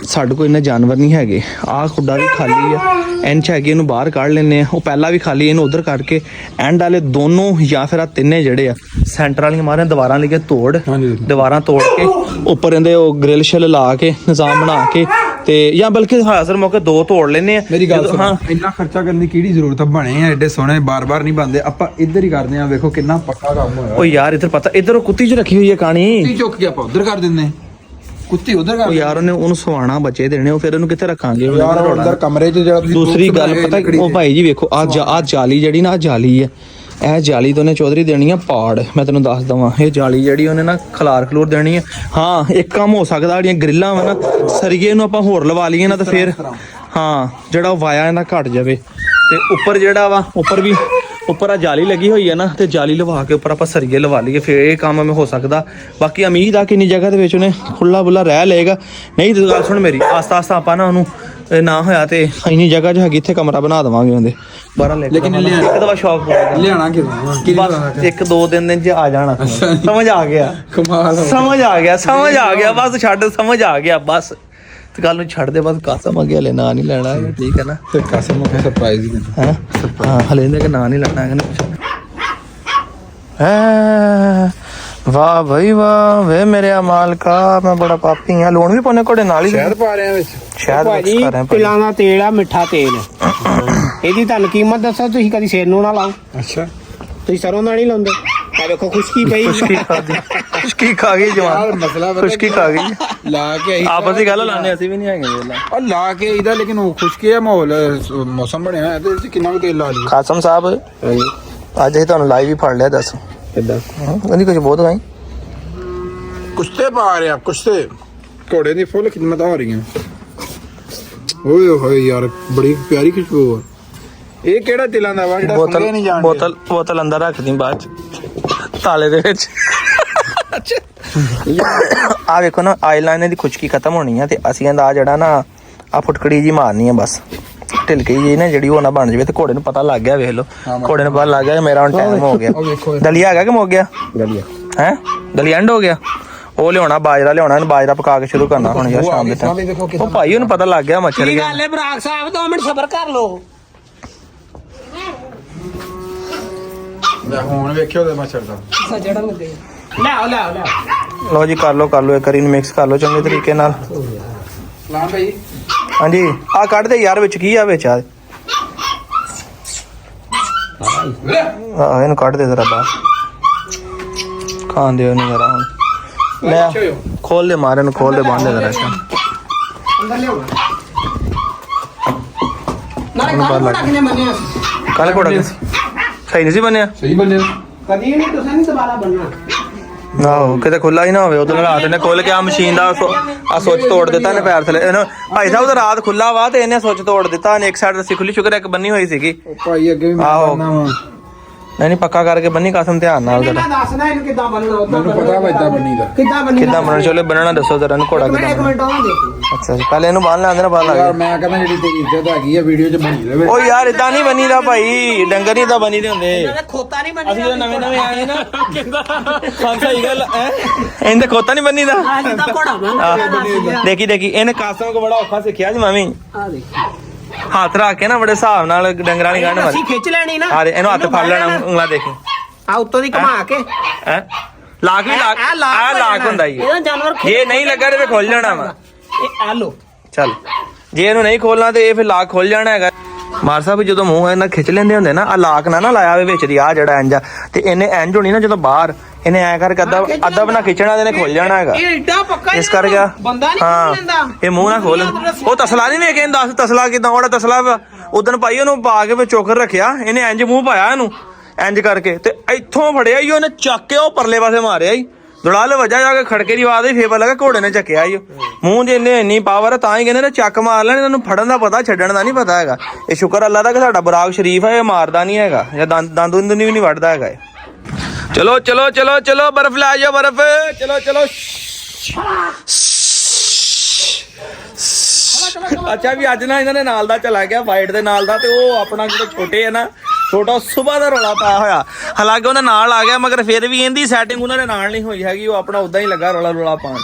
ਸਾਡੇ ਕੋਲ ਇੰਨੇ ਜਾਨਵਰ ਨਹੀਂ ਹੈਗੇ ਆਹ ਖੁੱਡਾ ਵੀ ਖਾਲੀ ਆ ਐਂਚ ਹੈਗੀ ਇਹਨੂੰ ਬਾਹਰ ਕੱਢ ਲੈਨੇ ਆ ਉਹ ਪਹਿਲਾਂ ਵੀ ਖਾਲੀ ਇਹਨੂੰ ਉਧਰ ਕਰਕੇ ਐਂਡ ਵਾਲੇ ਦੋਨੋਂ ਜਾਂ ਫਿਰ ਆ ਤਿੰਨੇ ਜਿਹੜੇ ਆ ਸੈਂਟਰ ਵਾਲੀਆਂ ਮਾਰੇ ਦੀਵਾਰਾਂ ਲਈ ਤੋੜ ਦੀਵਾਰਾਂ ਤੋੜ ਕੇ ਉੱਪਰ ਇਹਦੇ ਉਹ ਗ੍ਰਿਲ ਸ਼ਿਲ ਲਾ ਕੇ ਨਿਜ਼ਾਮ ਬਣਾ ਕੇ ਤੇ ਜਾਂ ਬਲਕਿ ਹਾਜ਼ਰ ਮੌਕੇ ਦੋ ਤੋੜ ਲੈਨੇ ਆ ਮੇਰੀ ਗੱਲ ਸੁਣ ਇੰਨਾ ਖਰਚਾ ਕਰਨ ਦੀ ਕਿਹੜੀ ਜ਼ਰੂਰਤ ਆ ਬਣੇ ਆ ਐਡੇ ਸੋਹਣੇ ਬਾਰ-ਬਾਰ ਨਹੀਂ ਬਣਦੇ ਆਪਾਂ ਇੱਧਰ ਹੀ ਕਰਦੇ ਆ ਵੇਖੋ ਕਿੰਨਾ ਪੱਕਾ ਕੰਮ ਹੋਇਆ ਉਹ ਯਾਰ ਇੱਧਰ ਪਤਾ ਇੱਧਰ ਉਹ ਕੁੱਤੀ ਚ ਰੱਖੀ ਹੋਈ ਹੈ ਕਾਣੀ ਕੁੱਤੀ ਚੁੱਕ ਕੇ ਆਪਾਂ ਉਧਰ ਕਰ ਦਿੰਦੇ ਕੁੱਤੀ ਉਧਰ ਕਰ ਉਹ ਯਾਰ ਉਹਨੂੰ ਸਵਾਣਾ ਬੱਚੇ ਦੇਣੇ ਉਹ ਫਿਰ ਉਹਨੂੰ ਕਿੱਥੇ ਰੱਖਾਂਗੇ ਯਾਰ ਅੰਦਰ ਕਮਰੇ 'ਚ ਜਿਹੜਾ ਤੁਸੀਂ ਦੂਸਰੀ ਗੱਲ ਪਤਾ ਉਹ ਭਾਈ ਜੀ ਵੇਖੋ ਆ ਜਾਲੀ ਜਿਹੜੀ ਨਾ ਆ ਜਾਲੀ ਹੈ ਇਹ ਜਾਲੀ ਤੋਂ ਉਹਨੇ ਚੌਧਰੀ ਦੇਣੀ ਆ ਪਾੜ ਮੈਂ ਤੈਨੂੰ ਦੱਸ ਦਵਾਂ ਇਹ ਜਾਲੀ ਜਿਹੜੀ ਉਹਨੇ ਨਾ ਖਲਾਰ ਖਲੂਰ ਦੇਣੀ ਆ ਹਾਂ ਇੱਕ ਕੰਮ ਹੋ ਸਕਦਾ ਜਿਹੜੀਆਂ ਗ੍ਰਿਲਾਂ ਵਾ ਨਾ ਸਰੀਏ ਨੂੰ ਆਪਾਂ ਹੋਰ ਲਵਾ ਲਈਏ ਨਾ ਤਾਂ ਫਿਰ ਹਾਂ ਜਿਹੜਾ ਉਹ ਵਾਇਆ ਇਹਦਾ ਘਟ ਜਾਵੇ ਤੇ ਉੱਪਰ ਜਿਹੜਾ ਵਾ ਉੱਪਰ ਆ ਜਾਲੀ ਲੱਗੀ ਹੋਈ ਹੈ ਨਾ ਤੇ ਜਾਲੀ ਲਵਾ ਕੇ ਉੱਪਰ ਆਪਾਂ ਸਰੀਏ ਲਵਾ ਲਈਏ ਫਿਰ ਇਹ ਕੰਮ ਹੋ ਸਕਦਾ ਬਾਕੀ ਉਮੀਦ ਆ ਕਿੰਨੀ ਜਗ੍ਹਾ ਦੇ ਵਿੱਚ ਉਹਨੇ ਖੁੱਲਾ ਬੁੱਲਾ ਰਹਿ ਲਏਗਾ ਨਹੀਂ ਤੇ ਗੱਲ ਸੁਣ ਮੇਰੀ ਆਸਤਾ ਆਸਤਾ ਆਪਾਂ ਨਾ ਉਹਨੂੰ ਨਾ ਹੋਇਆ ਤੇ ਇੰਨੀ ਜਗ੍ਹਾ 'ਚ ਹੈਗੀ ਇੱਥੇ ਕਮਰਾ ਬਣਾ ਦੇਵਾਂਗੇ ਉਹਦੇ 12 ਲੈ ਲੇਕਿਨ ਇੱਕ ਦਵਾ ਸ਼ੌਕ ਲਿਆਣਾ ਕਿਉਂ ਬਸ ਇੱਕ ਦੋ ਦਿਨ 'ਚ ਆ ਜਾਣਾ ਸਮਝ ਆ ਗਿਆ ਕਮਾਲ ਸਮਝ ਆ ਗਿਆ ਬਸ ਛੱਡ ਸਮਝ ਆ ਗਿਆ ਬਸ ਤੇ ਗੱਲ ਨੂੰ ਛੱਡ ਦੇ ਬਸ ਕਸਮ ਆ ਗਿਆ ਲੈ ਨਾਂ ਨਹੀਂ ਲੈਣਾ ਠੀਕ ਹੈ ਨਾ ਤੇ ਕਸਮ ਨੂੰ ਸਰਪ੍ਰਾਈਜ਼ ਹੀ ਦੇਣਾ ਹੈ ਹਾਂ ਹਲੇ ਇਹਦੇ ਕਿ ਨਾਂ ਨਹੀਂ ਲੈਣਾ ਹੈ ਵਾਹ ਭਾਈ ਵਾਹ ਵੇ ਮੇਰੇ ਮਾਲਕਾ ਮੈਂ ਬੜਾ ਪਾਪੀ ਆ ਲੋਨ ਵੀ ਪਾਉਣੇ ਘੋੜੇ ਨਾਲ ਹੀ ਸ਼ਹਿਦ ਪਾ ਰਹੇ ਆ ਵਿੱਚ ਸ਼ਾਇਦ ਭਾਜੀ ਤਿਲਾਂ ਦਾ ਤੇਲ ਆ ਮਿੱਠਾ ਤੇਲ ਇਹਦੀ ਤੁਹਾਨੂੰ ਕੀਮਤ ਦੱਸੋ ਤੁਸੀਂ ਕਦੀ ਸਿਰ ਨੂੰ ਨਾ ਲਾਓ ਅੱਛਾ ਤੁਸੀਂ ਸਰੋਂ ਦਾ ਨਹੀਂ ਲਾਉਂਦੇ ਆ ਵੇਖੋ ਖੁਸ਼ਕੀ ਪਈ ਖੁਸ਼ਕੀ ਖਾ ਗਈ ਜਵਾਨ ਮਸਲਾ ਖੁਸ਼ਕੀ ਖਾ ਗਈ ਲਾ ਕੇ ਆਈ ਆਪਸ ਦੀ ਗੱਲ ਲਾਣੇ ਅਸੀਂ ਵੀ ਨਹੀਂ ਹੈਗੇ ਵੇਲਾ ਉਹ ਲਾ ਕੇ ਇਹਦਾ ਲੇਕਿਨ ਉਹ ਖੁਸ਼ਕੀ ਆ ਮਾਹੌਲ ਮੌਸਮ ਬਣਿਆ ਹੈ ਤੇ ਇਹ 'ਚ ਕਿੰਨਾ ਕੁ ਤੇਲ ਲਾ ਲਈ ਖਾਸਮ ਸਾਹਿਬ ਅੱਜ ਅਸੀਂ ਤੁਹਾਨੂੰ ਲਾਈਵ ਹੀ ਫੜ ਲਿਆ ਦੱਸ ਕਿੱਦਾਂ ਕਹਿੰਦੀ ਕੁਝ ਬਹੁਤ ਗਾਈ ਕੁਸ਼ਤੇ ਪਾ ਰਹੇ ਆ ਕੁਸ਼ਤੇ ਘੋੜੇ ਦੀ ਫੁੱਲ ਖਿਦਮਤ ਹੋ ਰਹੀਆਂ ਓਏ ਹੋਏ ਯਾਰ ਬੜੀ ਪਿਆਰੀ ਖੁਸ਼ਬੂ ਆ ਇਹ ਕਿਹੜਾ ਤਿਲਾਂ ਦਾ ਵਾ ਜਿਹੜਾ ਖੁੱਲੇ ਨਹੀਂ ਜਾਣਦੇ ਬੋਤਲ ਅੰਦਰ ਰੱਖਦੀ ਬਾਅਦ ਚ ਤਾਲੇ ਦੇ ਵਿੱਚ ਆ ਵੇਖੋ ਨਾ ਆਈਲਾਈਨਰ ਦੀ ਖੁਸ਼ਕੀ ਖਤਮ ਹੋਣੀ ਆ ਤੇ ਅਸੀਂ ਇਹਦਾ ਜਿਹੜਾ ਨਾ ਆ ਫੁਟਕੜੀ ਜੀ ਮਾਰਨੀ ਆ ਬਸ ਢਿਲਕੀ ਜੀ ਨਾ ਜਿਹੜੀ ਉਹ ਨਾ ਬਣ ਜਾਵੇ ਤੇ ਘੋੜੇ ਨੂੰ ਪਤਾ ਲੱਗ ਗਿਆ ਵੇਖ ਲਓ ਘੋੜੇ ਨੂੰ ਪਤਾ ਲੱਗ ਗਿਆ ਮੇਰਾ ਹੁਣ ਟਾਈਮ ਹੋ ਗਿਆ ਦਲੀਆ ਹੈਗਾ ਕਿ ਮੁੱਕ ਗਿਆ ਹੈ ਦਲੀਆ ਐਂਡ ਹੋ ਗਿਆ ਉਹ ਲਿਆਉਣਾ ਬਾਜਰਾ ਲਿਆਉਣਾ ਇਹਨੂੰ ਬਾਜਰਾ ਪਕਾ ਕੇ ਸ਼ੁਰੂ ਕਰਨਾ ਹੁਣ ਯਾਰ ਸ਼ਾਮ ਦੇ ਟਾਈਮ ਉਹ ਭਾਈ ਉਹਨੂੰ ਪਤਾ ਲੱਗ ਗਿਆ ਮੱਛਰ ਕੀ ਗੱਲ ਹੈ ਬਰਾਕ ਸਾਹਿਬ 2 ਮਿੰਟ ਸਬਰ ਕਰ ਲਓ ਹੁਣ ਵੇਖਿਓ ਤੇ ਮੱਛਰ ਦਾ ਸਜੜਨ ਲੱਗੇ ਲੈ ਲਓ ਜੀ ਕਰ ਲਓ ਇੱਕ ਵਾਰੀ ਮਿਕਸ ਕਰ ਲਓ ਚੰਗੇ ਤਰੀਕੇ ਨਾਲ ਸਲਾਮ ਭਾਈ ਹਾਂਜੀ ਆ ਕੱਢ ਦੇ ਯਾਰ ਵਿੱਚ ਕੀ ਆ ਵਿੱਚ ਆ ਇਹਨੂੰ ਕੱਢ ਦੇ ਜ਼ਰਾ ਬਾਹਰ ਖਾਣ ਦੇ ਉਹਨੂੰ ਜ਼ਰਾ ਹੁਣ ਲੈ ਖੋਲ ਦੇ ਮਾਰੇ ਨੂੰ ਖੋਲ ਦੇ ਬੰਦ ਦੇ ਜ਼ਰਾ ਅੰਦਰ ਲਿਆਓ ਨਾਲੇ ਕਿਨੇ ਮੰਨਿਆ ਕੱਲ ਕੋੜਾ ਸਹੀ ਨਹੀਂ ਸੀ ਬਣਿਆ ਸਹੀ ਬੰਦੇ ਕਦੀ ਨਹੀਂ ਤੁਸੀਂ ਨਹੀਂ ਦੁਬਾਰਾ ਬਣਨਾ ਆਹੋ ਕਿਤੇ ਖੁੱਲਾ ਹੀ ਨਾ ਹੋਵੇ ਉਦੋਂ ਰਾਤ ਨੇ ਖੋਲ ਕੇ ਆ ਮਸ਼ੀਨ ਦਾ ਆ ਸੁੱਚ ਤੋੜ ਦਿੱਤਾ ਇਹਨੇ ਪੈਰ ਥਲੇ ਇਹਨੂੰ ਭਾਈ ਸਾਹਿਬ ਦਾ ਰਾਤ ਖੁੱਲਾ ਵਾ ਤੇ ਇਹਨੇ ਸੁੱਚ ਤੋੜ ਦਿੱਤਾ ਇਹਨੇ ਇੱਕ ਸਾਈਡ ਰੱਸੀ ਖੁੱਲੀ ਸ਼ੁਕਰ ਇੱਕ ਬੰਨੀ ਹੋਈ ਸੀਗੀ ਭਾਈ ਅੱਗੇ ਵੀ ਮੈਂ ਕਰਨਾ ਵਾ ਨਹੀਂ ਪੱਕਾ ਕਰਕੇ ਬੰਨੀ ਕਸਮ ਧਿਆਨ ਨਾਲ ਮੈਂ ਦੱਸਣਾ ਇਹਨੂੰ ਕਿੱਦਾਂ ਬਣਨਾ ਉਦਾਂ ਮੈਨੂੰ ਪਤਾ ਵਾ ਇਦਾਂ ਬੰਨੀ ਦਾ ਕਿੱਦਾਂ ਬਣਨ ਚੋਲੇ ਬਣਨਾ ਦੱਸੋ ਜ਼ਰਾ ਇਹਨੂੰ ਘੋੜਾ ਇੱਕ ਮਿੰਟ ਆਉਂ ਦੇਖੋ ਅੱਛਾ ਜੀ ਪਹਿਲੇ ਇਹਨੂੰ ਬੰਨ ਲੈਂਦੇ ਨਾ ਬਾਹਰ ਯਾਰ ਮੈਂ ਕਹਿੰਦਾ ਜਿਹੜੀ ਤੇਰੀ ਇੱਜ਼ਤ ਹੈਗੀ ਆ ਵੀਡੀਓ 'ਚ ਬਣੀ ਰਵੇ ਓ ਯਾਰ ਇਦਾਂ ਨਹੀਂ ਬਣੀ ਦਾ ਭਾਈ ਡੰਗਰ ਨਹੀਂ ਤਾਂ ਬਣੀ ਦੇ ਹੁੰਦੇ ਇਹਨੇ ਖੋਤਾ ਨਹੀਂ ਬਣਿਆ ਅਸੀਂ ਤਾਂ ਨਵੇਂ ਆਏ ਨਾ ਹਾਂ ਸਹੀ ਗੱਲ ਹੈ ਇਹਦੇ ਖੋਤਾ ਨਹੀਂ ਬੰਨੀ ਦਾ ਜਿੱਦਾਂ ਘੋੜਾ ਬਣਦਾ ਦੇਖੀ ਇਹਨੇ ਕਾਸਮ ਕੋ ਬੜਾ ਔਖਾ ਸਿੱਖਿਆ ਜੀ ਮਾਮੀ ਆ ਦੇਖ ਹੱਥ ਰੱਖ ਕੇ ਨਾ ਬੜੇ ਹਿਸਾਬ ਨਾਲ ਡੰਗਰਾਂ ਦੀ ਗੰਢ ਮਾਰੀ ਅਸੀਂ ਖਿੱਚ ਲੈਣੀ ਨਾ ਹਾਂ ਇਹਨੂੰ ਹੱਥ ਫੜ ਲੈਣਾ ਉਂਗਲਾਂ ਦੇਖੀ ਆ ਉੱਤੋਂ ਦੀ ਘੁਮਾ ਕੇ ਹੈ ਲਾਕ ਵੀ ਲਾਕ ਆ ਲਾਕ ਹੁੰਦਾ ਹੀ ਇਹਦਾ ਜਾਨਵਰ ਜੇ ਨਹੀਂ ਲੱਗਾ ਤੇ ਖੁੱਲ ਜਾਣਾ ਵਾ ਇਹ ਆ ਲੋ ਚੱਲ ਜੇ ਇਹਨੂੰ ਨਹੀਂ ਖੋਲਣਾ ਤੇ ਇਹ ਫਿਰ ਲਾਕ ਖੁੱਲ ਜਾਣਾ ਹੈਗਾ ਮਾਰ ਸਾਹਿਬ ਜਦੋਂ ਮੂੰਹ ਇਹਨਾਂ ਖਿੱਚ ਲੈਂਦੇ ਹੁੰਦੇ ਨਾ ਆ ਲਾਕ ਨਾ ਲਾਇਆ ਹੋਵੇ ਵਿੱਚ ਦੀ ਆ ਜਿਹੜਾ ਇੰਜ ਤੇ ਇਹਨੇ ਇੰਜ ਹੋਣੀ ਨਾ ਜਦੋਂ ਬਾਹਰ ਇਹਨੇ ਐ ਕਰਕੇ ਅੱਧਾ ਬਣਾ ਖਿੱਚਣਾ ਤੇ ਇਹਨੇ ਖੁੱਲ ਜਾਣਾ ਹੈਗਾ ਇਹ ਏਡਾ ਪੱਕਾ ਇਸ ਕਰ ਗਿਆ ਬੰਦਾ ਨਹੀਂ ਖੋਲ ਲੈਂਦਾ ਇਹ ਮੂੰਹ ਨਾ ਖੋਲ ਉਹ ਤਸਲਾ ਨਹੀਂ ਵੇਖੇ ਦੱਸ ਤਸਲਾ ਕਿਦਾਂ ਉਹਦਾ ਤਸਲਾ ਵਾ ਉਦੋਂ ਭਾਈ ਉਹਨੂੰ ਪਾ ਕੇ ਵਿੱਚ ਚੋਕਰ ਰੱਖਿਆ ਇਹਨੇ ਇੰਜ ਮੂੰਹ ਪਾਇਆ ਇਹਨੂੰ ਇੰਜ ਕਰਕੇ ਤੇ ਇੱਥੋਂ ਫੜਿਆ ਹੀ ਉਹਨੇ ਚੱਕ ਕੇ ਉਹ ਪਰਲੇ ਪਾਸੇ ਮਾਰਿਆ ਹੀ ਦੁੜਾਲ ਵਜਾ ਜਾ ਕੇ ਖੜਕੇ ਦੀ ਆਵਾਜ਼ ਹੀ ਫੇਰ ਪਤਾ ਲੱਗਾ ਘੋੜੇ ਨੇ ਚੱਕਿਆ ਈ ਮੂੰਹ 'ਚ ਇੰਨੀ ਪਾਵਰ ਤਾਂ ਹੀ ਕਹਿੰਦੇ ਨੇ ਚੱਕ ਮਾਰ ਲੈਣ, ਇਹਨਾਂ ਨੂੰ ਫੜਨ ਦਾ ਪਤਾ ਛੱਡਣ ਦਾ ਨਹੀਂ ਪਤਾ ਹੈਗਾ। ਇਹ ਸ਼ੁਕਰ ਅੱਲਾ ਦਾ ਕਿ ਸਾਡਾ ਬਰਾਕ ਸ਼ਰੀਫ ਹੈ, ਇਹ ਮਾਰਦਾ ਨਹੀਂ ਹੈਗਾ ਜਾਂ ਦੰਦ ਵੀ ਨਹੀਂ ਵੱਢਦਾ ਹੈਗਾ। ਚਲੋ ਚਲੋ ਚਲੋ ਚਲੋ ਬਰਫ਼ ਲੈ ਜਾਓ ਬਰਫ਼, ਚਲੋ ਚਲੋ। ਅੱਛਾ ਵੀ ਅੱਜ ਨਾ ਇਹਨਾਂ ਦੇ ਨਾਲ ਦਾ ਚਲਾ ਗਿਆ ਵਾਈਟ ਦੇ ਨਾਲ ਦਾ, ਤੇ ਉਹ ਆਪਣਾ ਜਿਹੜੇ ਛੋਟੇ ਆ ਨਾ ਛੋਟਾ ਸੁਬਾਹ ਦਾ ਰੌਲਾ ਪਾਇਆ ਹੋਇਆ, ਹਾਲਾਂਕਿ ਉਹਦੇ ਨਾਲ ਆ ਗਿਆ ਮਗਰ ਫਿਰ ਵੀ ਇਹਦੀ ਸੈਟਿੰਗ ਉਹਨਾਂ ਦੇ ਨਾਲ ਨਹੀਂ ਹੋਈ ਹੈਗੀ, ਉਹ ਆਪਣਾ ਉਦਾਂ ਹੀ ਲੱਗਾ ਰੌਲਾ ਪਾਉਣ।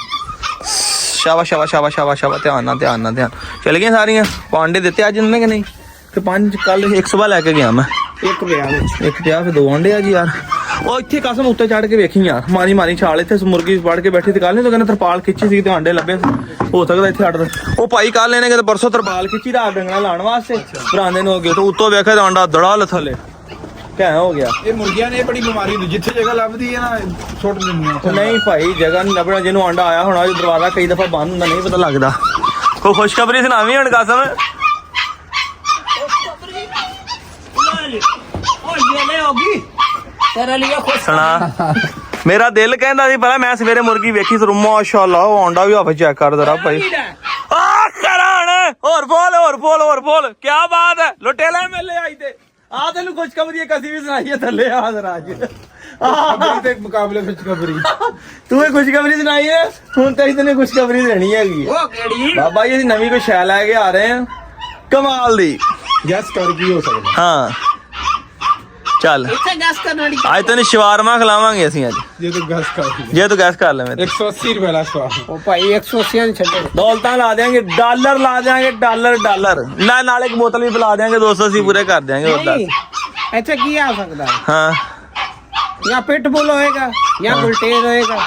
ਸ਼ਾਬਾਸ਼ ਸ਼ਾਬਾਸ਼ ਸ਼ਾਬਾਸ਼ ਸ਼ਾਬਾਸ਼ ਸ਼ਾਬਾਸ਼, ਧਿਆਨ ਨਾਲ ਧਿਆਨ ਨਾਲ ਧਿਆਨ। ਚਲ ਗਈਆਂ ਸਾਰੀਆਂ ਪਾਂਡੇ ਦਿੱਤੇ ਅੱਜ ਇਹਨਾਂ ਨੇ ਕਿ ਨਹੀਂ? ਤੇ 5 ਕੱਲ ਇੱਕ ਸੁਬਾਹ ਲੈ ਕੇ ਗਿਆ ਮੈਂ, ਇੱਕ ਵਿਆਹ ਵਿੱਚ ਇੱਕ ਪਿਆ ਫਿਰ 2 ਆਂਡੇ ਆ ਜੀ ਯਾਰ। ਉਹ ਇੱਥੇ ਕਸਮ ਉੱਤੇ ਚੜ ਕੇ ਵੇਖੀ ਯਾਰ, ਮਾਰੀ ਛਾਲ ਇੱਥੇ ਮੁਰਗੀ ਫੜ ਕੇ ਬੈਠੀ ਤੇ ਕੱਲ ਨਹੀਂ ਤਾਂ ਕਹਿੰਦਾ ਤਰਪਾਲ ਖਿੱਚੀ ਸੀ ਤੇ ਆਂਡੇ ਲੱਭੇ, ਹੋ ਸਕਦਾ ਇੱਥੇ ਅੱਡ ਉਹ ਭਾਈ ਕੱਲ ਇਹਨੇ ਕਿਤੇ ਪਰਸੋਂ ਤਰਪਾਲ ਖਿੱਚੀ ਰਾਤ ਡੰਗਣਾ ਲਾਉਣ ਵਾਸਤੇ, ਬਰਾਂਦੇ ਨੂੰ ਹੋ ਗਏ ਤੇ ਉੱਤੋਂ ਵੇਖਿਆ ਤਾਂ ਆਂਡਾ ਦੜਾ ਥੱਲੇ ਕਿਆ ਹੋ ਗਿਆ। ਇਹ ਮੁਰਗੀਆਂ ਨੇ ਬੜੀ ਬਿਮਾਰੀ ਹੁੰਦੀ, ਜਿੱਥੇ ਜਗ੍ਹਾ ਲੱਭਦੀ ਹੈ ਨਾ ਸੁੱਟ ਦਿੰਦੀਆਂ। ਨਹੀਂ ਭਾਈ ਜਗ੍ਹਾ ਨਹੀਂ ਲੱਭਣਾ, ਜਿਹਨੂੰ ਆਂਡਾ ਆਇਆ ਹੋਣਾ ਜੋ ਦਰਵਾਜ਼ਾ ਕਈ ਦਫਾ ਬੰਦ ਹੁੰਦਾ ਨਹੀਂ ਪਤਾ ਲੱਗਦਾ। ਕੋਈ ਖੁਸ਼ਖਬਰੀ ਸੁਣਾਵੀਂ ਹੁਣ ਕਸਮ। ਸੁਣਾ ਮੇਰਾ ਦਿਲ ਕਹਿੰਦਾ ਸੀ ਪਹਿਲਾਂ, ਮੈਂ ਸਵੇਰੇ ਮੁਰਗੀ ਵੇਖੀ ਤੇ ਮਾਸ਼ਾਅੱਲਾ ਉਹ ਆਂਡਾ ਵੀ ਹਫ ਚੈੱਕ ਕਰ ਜ਼ਰਾ ਭਾਈ। ਹੋਰ ਬੋਲ ਕਿਆ ਬਾਤ ਹੈ, ਲੁੱਟੇ ਲੈ ਮੇਲੇ ਆਈ ਤੇ ਆ ਤੈਨੂੰ ਖੁਸ਼ਖਬਰੀ ਕਸੀ ਵੀ ਸੁਣਾਈਏ ਥੱਲੇ ਆ ਜ਼ਰਾ ਅੱਜ ਦੇ ਮੁਕਾਬਲੇ ਵਿੱਚ ਖਬਰੀ ਤੂੰ ਇਹ ਖੁਸ਼ਖਬਰੀ ਸੁਣਾਈ ਹੈ, ਹੁਣ ਤੇਰੀ ਤੈਨੂੰ ਖੁਸ਼ਖਬਰੀ ਦੇਣੀ ਹੈਗੀ। ਉਹ ਕਿਹੜੀ? ਬਾਬਾ ਜੀ ਅਸੀਂ ਨਵੀਂ ਕੋਈ ਸ਼ੈ ਲੈ ਕੇ ਆ ਰਹੇ ਹਾਂ ਕਮਾਲ ਦੀ। ਗੈਸ ਕਰ ਕੀ ਹੋ ਸਕਦਾ? ਹਾਂ ਚੱਲ ਇੱਥੇ ਗੈਸ ਕਰਨ ਵਾਲੀ ਅੱਜ ਤੈਨੂੰ ਸ਼ਵਾਰਮਾ ਖਿਲਾਵਾਂਗੇ ਅਸੀਂ ਅੱਜ, ਜੇ ਤੂੰ ਗੈਸ ਕਰ ਜੇ ਤੂੰ ਗੈਸ ਕਰ ਲਵੇਂ। 180 ਰੁਪਏ ਦਾ ਸਵਾਦ। ਉਹ ਭਾਈ 180 ਨਹੀਂ ਛੱਡੇ, ਦੌਲਤਾਂ ਲਾ ਦੇਾਂਗੇ, ਡਾਲਰ ਲਾ ਦੇਾਂਗੇ, ਡਾਲਰ ਨਾਲ ਇੱਕ ਬੋਤਲ ਵੀ ਪਿਲਾ ਦੇਾਂਗੇ, 280 ਪੂਰੇ ਕਰ ਦੇਾਂਗੇ। ਹੋਰ ਨਹੀਂ ਦੱਸ। ਇੱਥੇ ਕੀ ਆ ਸਕਦਾ? ਹਾਂ ਜਾਂ ਪਿਟਬੁਲ ਹੋਏਗਾ ਜਾਂ ਬੁਲਟੇਰ ਹੋਏਗਾ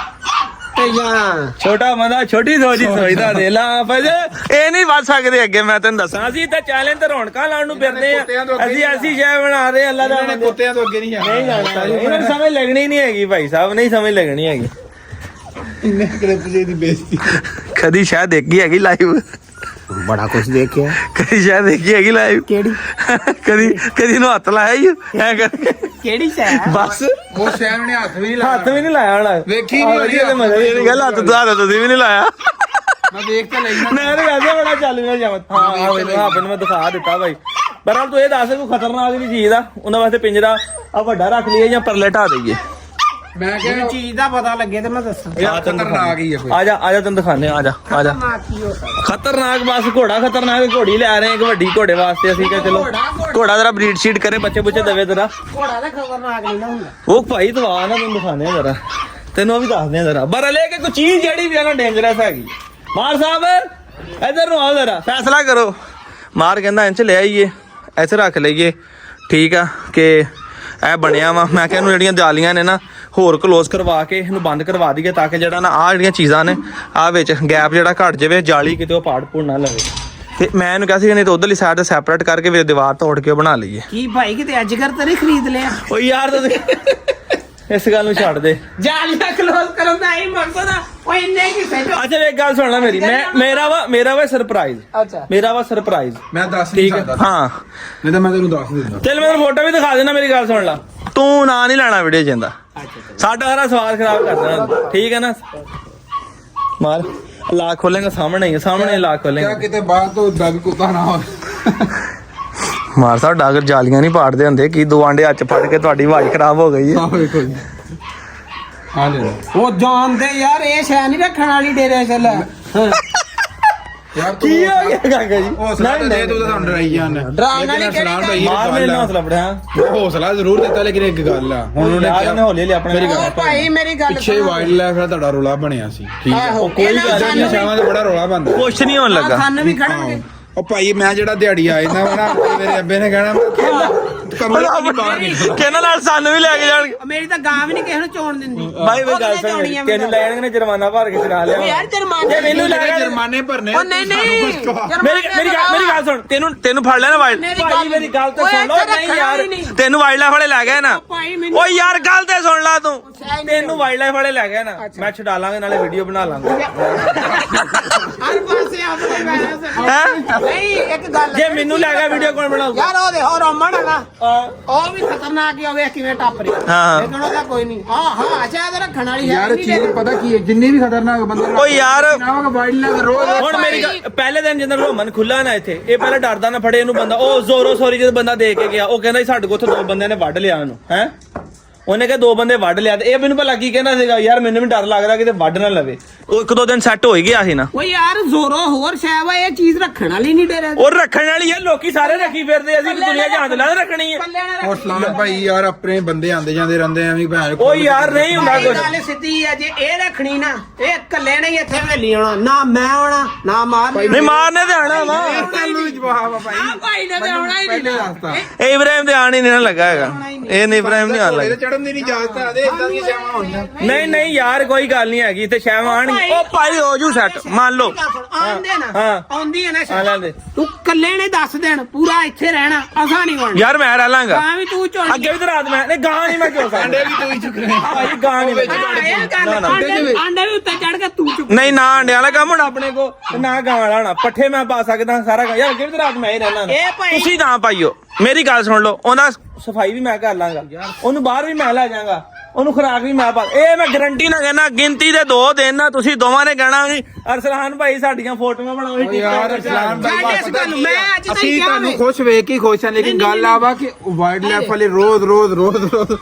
ਤੇ ਜਾਂ ਛੋਟਾ ਬੰਦਾ ਛੋਟੀ ਸੋਚੀ ਸੋਚਦਾ ਦੇ ਲਾ ਫਜ ਇਹ ਨਹੀਂ ਵੱਧ ਸਕਦੇ ਅੱਗੇ। ਮੈਂ ਤੈਨੂੰ ਦੱਸਾਂ ਅਸੀਂ ਤਾਂ ਚੈਲੰਜ ਤੇ ਰੌਣਕਾਂ ਲਾਉਣ ਨੂੰ ਫਿਰਦੇ ਆ, ਅਸੀਂ ਐਸੀ ਸ਼ੈ ਬਣਾ ਰਹੇ ਅੱਲਾ ਦਾ ਬੰਦੇ। ਕੁੱਤਿਆਂ ਤੋਂ ਅੱਗੇ ਨਹੀਂ ਜਾਣਾ। ਨਹੀਂ ਜਾਣਾ, ਇਹਨਾਂ ਨੂੰ ਸਮਝ ਲੱਗਣੀ ਨਹੀਂ ਹੈਗੀ ਭਾਈ ਸਾਹਿਬ, ਨਹੀਂ ਸਮਝ ਲੱਗਣੀ ਹੈਗੀ। ਇੰਨੇ ਕਲਿੱਪ ਜੇ ਦੀ ਬੇਇੱਜ਼ਤੀ ਕਦੀ ਸ਼ਾਇਦ ਦੇਖੀ ਹੈਗੀ ਲਾਈਵ, ਬੜਾ ਕੁਝ ਦੇਖਿਆ। ਕਦੀ ਸ਼ਾਇਦ ਦੇਖੀ ਹੈਗੀ ਲਾਈਵ, ਕਿਹੜੀ ਕਦੀ ਨੂੰ ਹੱਥ ਲਾਇਆ ਹੀ ਐ ਕਰਕੇ ਕਿਹੜੀ ਸ਼ੈ? ਬਸ ਉਹ ਸ਼ੈਨ ਨੇ ਹੱਥ ਵੀ ਨਹੀਂ ਲਾਇਆ। ਹੱਥ ਵੀ ਨਹੀਂ ਲਾਇਆ ਹੋਣਾ, ਵੇਖੀ ਨਹੀਂ ਵਧੀਆ ਤੇ ਮਜ਼ਾ ਇਹ ਗੱਲ ਹੱਥ ਦੁਆਰਾ ਤੁਸੀਂ ਵੀ ਨਹੀਂ ਲਾਇਆ। ਮੈਂ ਦੇਖ ਤਾਂ ਲਈ ਮੈਂ ਤਾਂ ਵੈਸੇ ਬੜਾ ਚੱਲ ਰਿਹਾ ਜਾਵਾਂ। ਹਾਂ ਮੈਨੂੰ ਮੈਂ ਦਿਖਾ ਦਿੱਤਾ ਭਾਈ। ਪਰ ਤੂੰ ਇਹ ਦੱਸ ਕੋਈ ਖਤਰਨਾਕ ਵੀ ਚੀਜ਼ ਆ ਉਹਨਾਂ ਵਾਸਤੇ ਪਿੰਜਰਾ ਆ ਵੱਡਾ ਰੱਖ ਲਈਏ ਜਾਂ ਪਰਲੇ ਢਾ ਦਈਏ। ਮੈਂ ਕਿਹੜੀ ਚੀਜ਼ ਦਾ ਪਤਾ ਲੱਗੇ ਤੇ ਮੈਂ ਦੱਸਾਂ। ਖਤਰਨਾਕ ਹੀ ਹੈ ਕੋਈ। ਆ ਜਾ ਤੈਨੂੰ ਦਿਖਾਣੇ, ਆ ਜਾ ਕੀ ਹੋ ਸਕਦਾ? ਖਤਰਨਾਕ ਬਸ ਘੋੜਾ ਖਤਰਨਾਕ ਘੋੜੀ ਲੈ ਰਹੇ ਇੱਕ ਵੱਡੀ ਘੋੜੇ ਵਾਸਤੇ ਅਸੀਂ ਕਿਹਾ ਚਲੋ ਘੋੜਾ ਜਰਾ ਬਰੀਡ ਸ਼ੀਟ ਕਰੇ, ਬੱਚੇ ਬੁੱਚੇ ਦੇਵੇ ਜਰਾ। ਘੋੜਾ ਦਾ ਖਤਰਨਾਕ ਨਹੀਂ ਨਾ ਹੁੰਦਾ। ਉਹ ਭਾਈ ਦਵਾ ਨਾ ਤੈਨੂੰ ਦਿਖਾਣੇ ਆ ਜਰਾ, ਤੈਨੂੰ ਉਹ ਵੀ ਦੱਸਦੇ ਆ ਜਰਾ। ਪਰ ਲੈ ਕੇ ਕੋਈ ਚੀਜ਼ ਜਿਹੜੀ ਵੀ ਆ ਨਾ ਡੇਂਜਰਸ ਹੈਗੀ। ਮਾਰ ਸਾਹਿਬ ਇਧਰ ਨੂੰ ਆਓ ਜਰਾ, ਫੈਸਲਾ ਕਰੋ। ਮਾਰ ਕਹਿੰਦਾ ਇੰਚ ਲੈ ਆਈਏ, ਇੱਥੇ ਰੱਖ ਲਈਏ, ਠੀਕ ਆ ਕਿ ਇਹ ਬਣਿਆ ਵਾ। ਮੈਂ ਕਿਹਾ ਇਹਨੂੰ ਜਿਹੜੀਆਂ ਜਾਲੀਆਂ ਨੇ ਨਾ ਹੋਰ ਕਲੋਜ਼ ਕਰਵਾ ਕੇ ਇਹਨੂੰ ਬੰਦ ਕਰਵਾ ਦਈਏ ਤਾਂ ਕਿ ਜਿਹੜਾ ਨਾ ਆਹ ਜਿਹੜੀਆਂ ਚੀਜ਼ਾਂ ਨੇ ਆਹ ਵਿੱਚ ਗੈਪ ਜਿਹੜਾ ਘਟ ਜਾਵੇ, ਜਾਲੀ ਕਿਤੇ ਉਹ ਪਾੜ ਪੂੜ ਨਾ ਲਵੇ। ਤੇ ਮੈਂ ਇਹਨੂੰ ਕਿਹਾ ਸੀ ਨਹੀਂ ਤਾਂ ਉਧਰਲੀ ਸਾਈਡ ਤੇ ਸੈਪਰੇਟ ਕਰਕੇ ਵੀ ਦੀਵਾਰ ਤੋੜ ਕੇ ਬਣਾ ਲਈਏ। ਕੀ ਭਾਈ ਕਿਤੇ ਅੱਜ ਕਰ ਤਾਂ ਨਹੀਂ ਖਰੀਦ ਲਿਆ? ਓ ਯਾਰ ਇਸ ਗੱਲ ਨੂੰ ਛੱਡ ਦੇ, ਜਾਲੀਆਂ ਕਲੋਜ਼ ਕਰਨ ਦਾ ਇਹ ਮਕਸਦ ਆ। ਉਹ ਇੰਨੇ ਕਿਸੇ ਚ ਅੱਛਾ ਇੱਕ ਗੱਲ ਸੁਣ ਲੈ ਮੇਰੀ, ਮੇਰਾ ਵਾ ਸਰਪ੍ਰਾਈਜ਼, ਅੱਛਾ ਮੇਰਾ ਵਾ ਸਰਪ੍ਰਾਈਜ਼। ਮੈਂ ਦੱਸ ਨਹੀਂ ਠੀਕ ਸਕਦਾ। ਹਾਂ ਨਹੀਂ ਤਾਂ ਮੈਂ ਤੈਨੂੰ ਦੱਸ ਦਿੰਦਾ। ਚੱਲ ਮੈਨੂੰ ਫੋਟੋ ਵੀ ਦਿਖਾ ਦੇਣਾ। ਮੇਰੀ ਗੱਲ ਸੁਣ ਲੈ, ਤੂੰ ਨਾਂ ਨਹੀਂ ਲੈਣਾ ਵੀਡੀਓ ਜਾਂਦਾ, ਸਾਡਾ ਸਾਰਾ ਸਵਾਲ ਖਰਾਬ ਕਰ ਦੇਣਾ, ਠੀਕ ਹੈ ਨਾ। ਮਾਰ ਲਾ ਖੋਲੇਗਾ ਸਾਹਮਣੇ ਹੀ, ਸਾਹਮਣੇ ਲਾ ਖੋਲੇਗਾ। ਕਿਤੇ ਬਾਹਰ ਤੋਂ ਦਗ ਕੁੱਤਾ ਨਾ ਹੋਵੇ। ਮਾਰ ਸਾਹਿਬ ਡਾਗਰ ਜਾਲੀਆਂ ਨਹੀਂ ਪਾੜਦੇ ਹੁੰਦੇ, ਕੀ 2 ਆਂਡੇ ਹੱਥ ਫੜ ਕੇ ਤੁਹਾਡੀ ਆਵਾਜ਼ ਖਰਾਬ ਹੋ ਗਈ ਹੈ। ਆਹ ਵੇਖੋ ਜੀ, ਆ ਲੈ ਲਓ। ਉਹ ਜਾਣਦੇ ਯਾਰ ਇਹ ਸ਼ੈ ਨਹੀਂ ਰੱਖਣ ਵਾਲੀ ਡੇਰੇ ਚ ਲੈ। ਯਾਰ ਤੂੰ ਕੀ ਹੋ ਗਿਆ ਕਾਕਾ ਜੀ? ਹੌਸਲਾ ਤਾਂ ਦੇ, ਤੂੰ ਤਾਂ ਸਾਨੂੰ ਡਰਾਈ ਜਾਂਦਾ। ਡਰਾਉਣਾ ਨਹੀਂ ਕਿਹੜੀ ਮਾਰ ਮੈਨੂੰ ਹੌਸਲਾ ਬੜਿਆ, ਹੌਸਲਾ ਜ਼ਰੂਰ ਦਿੱਤਾ, ਲੇਕਿਨ ਇੱਕ ਗੱਲ ਆ ਹੁਣ ਉਹਨੇ ਯਾਰ ਉਹਨੇ ਹੌਲੀ ਹੌਲੀ ਆਪਣੇ ਉਹ ਭਾਈ ਮੇਰੀ ਗੱਲ ਪਿੱਛੇ ਵਾਈਲਡ ਲਾਈਫ ਦਾ ਤੁਹਾਡਾ ਰੋਲਾ ਬਣਿਆ ਸੀ, ਠੀਕ ਹੈ। ਆਹੋ, ਕੋਈ ਗੱਲ ਜਾਨੀਆਂ ਸ਼ਾਵਾਂ ਦਾ ਬੜਾ ਰੋਲਾ ਬਣਦਾ। ਕੁਛ ਨਹੀਂ ਹੋਣ ਲੱਗਾ। ਖਾਨ ਵੀ ਖੜਨਗੇ। ਉਹ ਭਾਈ ਮੈਂ ਜਿਹੜਾ ਦਿਹਾੜੀ ਆ ਜਾਂਦਾ ਵਾ ਨਾ, ਮੇਰੇ ਅੱਬੇ ਨੇ ਕਹਿਣਾ ਕਮਰੇ ਤੋਂ ਨਹੀਂ ਬਾਹਰ ਨਿਕਲਣਾ। ਕਿਹਨਾਂ ਨਾਲ ਸਾਨੂੰ ਵੀ ਲੈ ਕੇ ਜਾਣਗੇ। ਮੇਰੀ ਤਾਂ ਗਾਂ ਵੀ ਨਹੀਂ ਕਿਸੇ ਨੂੰ ਚੋਣ ਦਿੰਦੀ। ਭਾਈ ਵੇ ਗੱਲ ਸੁਣ, ਤੈਨੂੰ ਲੈ ਜਾਣਗੇ ਨੇ ਜੁਰਮਾਨਾ ਭਰ ਕੇ ਚਲਾ ਲਿਆ। ਯਾਰ ਜੁਰਮਾਨੇ ਜੇ ਮੈਨੂੰ ਲੈ ਗਏ ਜੁਰਮਾਨੇ ਭਰਨੇ। ਉਹ ਨਹੀਂ ਮੇਰੀ ਗੱਲ ਸੁਣ, ਤੈਨੂੰ ਫੜ ਲੈਣਾ ਵਾਈਲਡ। ਭਾਈ ਮੇਰੀ ਗੱਲ ਤਾਂ ਸੁਣ ਲਓ। ਨਹੀਂ ਯਾਰ ਤੈਨੂੰ ਵਾਈਲਡ ਲਾਈਫ ਵਾਲੇ ਲੈ ਗਏ ਨਾ। ਓ ਯਾਰ ਗੱਲ ਤੇ ਸੁਣ ਲਾ ਤੂੰ, ਤੈਨੂੰ ਵਾਈਲਡ ਲਾਈਫ ਵਾਲੇ ਲੈ ਗਏ ਨਾ। ਮੈਂ ਛਡਾ ਲਾਂਗੇ ਨਾਲੇ ਵੀਡੀਓ ਬਣਾ ਲਾਂਗੇ। ਹਰ ਪਾਸੇ ਆਪਣੇ ਬੈਠਾ ਹੈ ਨਹੀਂ ਇੱਕ ਗੱਲ ਜੇ ਮੈਨੂੰ ਲੈ ਗਿਆ ਵੀਡੀਓ ਕੌਣ ਬਣਾਊਗਾ? ਯਾਰ ਉਹ ਦੇ ਹੋਰ ਅਮਨ ਹੈ ਨਾ ਉਹ ਵੀ ਖਤਰਨਾਕ ਹੀ ਹੋਵੇ ਕਿਵੇਂ ਟੱਪ ਰਿਹਾ ਹਾਂ। ਲੇਕਿਨ ਉਹਦਾ ਕੋਈ ਨਹੀਂ ਹਾਂ ਸ਼ਾਇਦ ਰੱਖਣ ਵਾਲੀ ਹੈ ਯਾਰ ਚੀਜ਼ ਪਤਾ ਕੀ ਹੈ ਜਿੰਨੇ ਵੀ ਖਤਰਨਾਕ ਬੰਦੇ ਓ ਯਾਰ ਵਾਈਲਡ ਲਾਈਫ ਰੋਜ਼ ਹੁਣ ਮੇਰੀ ਪਹਿਲੇ ਦਿਨ ਜਦੋਂ ਰੋਮਨ ਖੁੱਲਾ ਨਾ ਇੱਥੇ ਇਹ ਪਹਿਲਾਂ ਡਰਦਾ ਨਾ ਫੜੇ ਇਹਨੂੰ ਬੰਦਾ ਉਹ ਜ਼ੋਰੋ ਸੋਰੀ ਜਦੋਂ ਬੰਦਾ ਦੇਖ ਕੇ ਗਿਆ ਉਹ ਕਹਿੰਦਾ ਸੀ ਸਾਡੇ ਕੋਲ ਉੱਥੇ 2 ਬੰਦਿਆਂ ਨੇ ਵੱਢ ਲਿਆ ਉਹਨੂੰ ਹੈ ਉਹਨੇ ਕਿਹਾ 2 ਬੰਦੇ ਵੱਢ ਲਿਆ ਤੇ ਇਹ ਮੈਨੂੰ ਭਲਾ ਕੀ ਕਹਿੰਦਾ ਸੀਗਾ ਯਾਰ ਮੈਨੂੰ ਵੀ ਡਰ ਲੱਗਦਾ ਕਿਤੇ ਵੱਢ ਨਾ ਲਵੇ ਉਹ 1-2 ਦਿਨ ਸੈੱਟ ਹੋ ਹੀ ਗਿਆ ਸੀ ਨਾ ਉਹ ਯਾਰ ਜ਼ੋਰੋ ਹੋਰ ਸ਼ਾਇਦ ਇਹ ਚੀਜ਼ ਰੱਖਣ ਵਾਲੀ ਨਹੀਂ ਡੇਰੇ ਉਹ ਰੱਖਣ ਵਾਲੀ ਹੈ ਲੋਕੀ ਸਾਰੇ ਰੱਖੀ ਫਿਰਦੇ ਅਸੀਂ ਦੁਨੀਆ ਜਹਾਜ਼ ਲਾ ਰੱਖਣੀ ਹੈ ਉਹ ਸਲਾਮ ਭਾਈ ਯਾਰ ਆਪਣੇ ਬੰਦੇ ਆਂਦੇ ਜਾਂਦੇ ਰਹਿੰਦੇ ਐਵੇਂ ਭੈਣ ਉਹ ਯਾਰ ਨਹੀਂ ਹੁੰਦਾ ਕੁਝ ਗੱਲ ਸਿੱਧੀ ਹੈ ਜੇ ਇਹ ਰੱਖਣੀ ਨਾ ਇਹ ਇਕੱਲੇ ਨਹੀਂ ਇੱਥੇ ਵੇਲੀ ਆਉਣਾ ਨਾ ਮੈਂ ਆਉਣਾ ਨਾ ਮਾਰਨੀ ਨਹੀਂ ਮਾਰਨੇ ਤੇ ਆਣਾ ਵਾ ਤੈਨੂੰ ਜਵਾਬ ਆ ਭਾਈ ਆ ਭਾਈ ਨੇ ਤੇ ਆਉਣਾ ਹੀ ਨਹੀਂ ਨਾ ਇਹ ਇਬਰਾਹਿਮ ਤੇ ਆਣ ਹੀ ਨਹੀਂ ਨਾ ਲੱਗਾ ਹੈਗਾ ਇਹ ਨਹੀਂ ਇਬਰਾਹਿਮ ਨਹੀਂ ਆਣ ਲੱਗਾ ਚੜਨ ਦੀ ਨਹੀਂ ਇਜਾਜ਼ਤ ਆ ਦੇ ਇਦਾਂ ਦੀਆਂ ਸੇਵਾਂ ਹੋਣੀਆਂ ਨਹੀਂ ਨਹੀਂ ਯਾਰ ਕੋਈ ਗੱਲ ਨਹੀਂ ਹੈਗੀ ਤੇ ਸ਼ੈਵਾਂ ਆਣਗੀ ਉਹ ਭਾਈ ਹੋ ਜੂ ਸੈੱਟ ਮੰਨ ਲਓ ਆਉਂਦੇ ਨਾ ਹਾਂ। ਆਉਂਦੀ ਹੈ ਨਾ ਆ ਲੈਂਦੇ ਤੂੰ ਇਕੱਲੇ ਨੇ ਦੱਸ ਦੇਣ ਪੂਰਾ ਇੱਥੇ ਰਹਿਣਾ ਅਸਾਂ ਨਹੀਂ ਹੋਣਾ ਯਾਰ ਮੈਂ ਰਹਿ ਲਾਂਗਾ ਗਾਂ ਵੀ ਤੂੰ ਚੁਣ ਅੱਗੇ ਵੀ ਤੇ ਰਾਤ ਮੈਂ ਨਹੀਂ ਗਾਂ ਨਹੀਂ ਮੈਂ ਕਿਉਂ ਅੰਡੇ ਵੀ ਤੂੰ ਹੀ ਚੁੱਕਣੇ ਭਾਈ ਗਾਂ ਨਹੀਂ ਆਂਡੇ ਵੀ ਉੱਤੇ ਚੜ ਕੇ ਤੂੰ ਚੁੱਕ ਨਹੀਂ ਨਾ ਅੰਡਿਆਂ ਵਾਲਾ ਕੰਮ ਹੁਣ ਆਪਣੇ ਕੋ ਤੇ ਨਾ ਗਾਂ ਵਾਲਾ ਹੋਣਾ ਪੱਠੇ ਮੈਂ ਪਾ ਸਕਦਾ ਸਾਰਾ ਕੰਮ। ਯਾਰ ਅੱਗੇ ਵੀ ਤੇ ਰਾਤ ਮੈਂ ਹੀ ਰਹਿਣਾ ਇਹ ਭਾਈ- ਤੁਸੀਂ ਨਾ ਪਾਈਓ ਮੇਰੀ ਗੱਲ ਸੁਣ ਲਓ ਉਹਨਾਂ ਸਫਾਈ ਵੀ ਮੈਂ ਕਰ ਲਾਂਗਾ ਉਹਨੂੰ ਬਾਹਰ ਵੀ ਮੈਂ ਲੈ ਜਾਵਾਂਗਾ ਉਹਨੂੰ ਖੁਰਾਕ ਵੀ ਮੈਂ ਪਾ ਇਹ ਮੈਂ ਗਰੰਟੀ ਨਾ ਕਹਿਣਾ ਗਿਣਤੀ ਦੇ 2 ਦਿਨ ਨਾ ਤੁਸੀਂ ਦੋਵਾਂ ਨੇ ਕਹਿਣਾ ਵੀ ਅਰਸਲਾਨ ਭਾਈ ਸਾਡੀਆਂ ਫੋਟੋਆਂ ਬਣਾਓ ਯਾਰ ਅਰਸਲਾਨ ਭਾਈ ਸਾਡੇ ਇਸ ਗੱਲ ਨੂੰ ਮੈਂ ਅੱਜ ਤੱਕ ਅਸੀਂ ਕਿਹਾ ਤੁਹਾਨੂੰ ਖੁਸ਼ ਵੇਖ ਕੇ ਖੁਸ਼ ਹਾਂ ਲੇਕਿਨ ਗੱਲ ਆਵਾ ਕਿ ਵਾਈਲਡ ਲਾਈਫ ਵਾਲੇ ਰੋਜ਼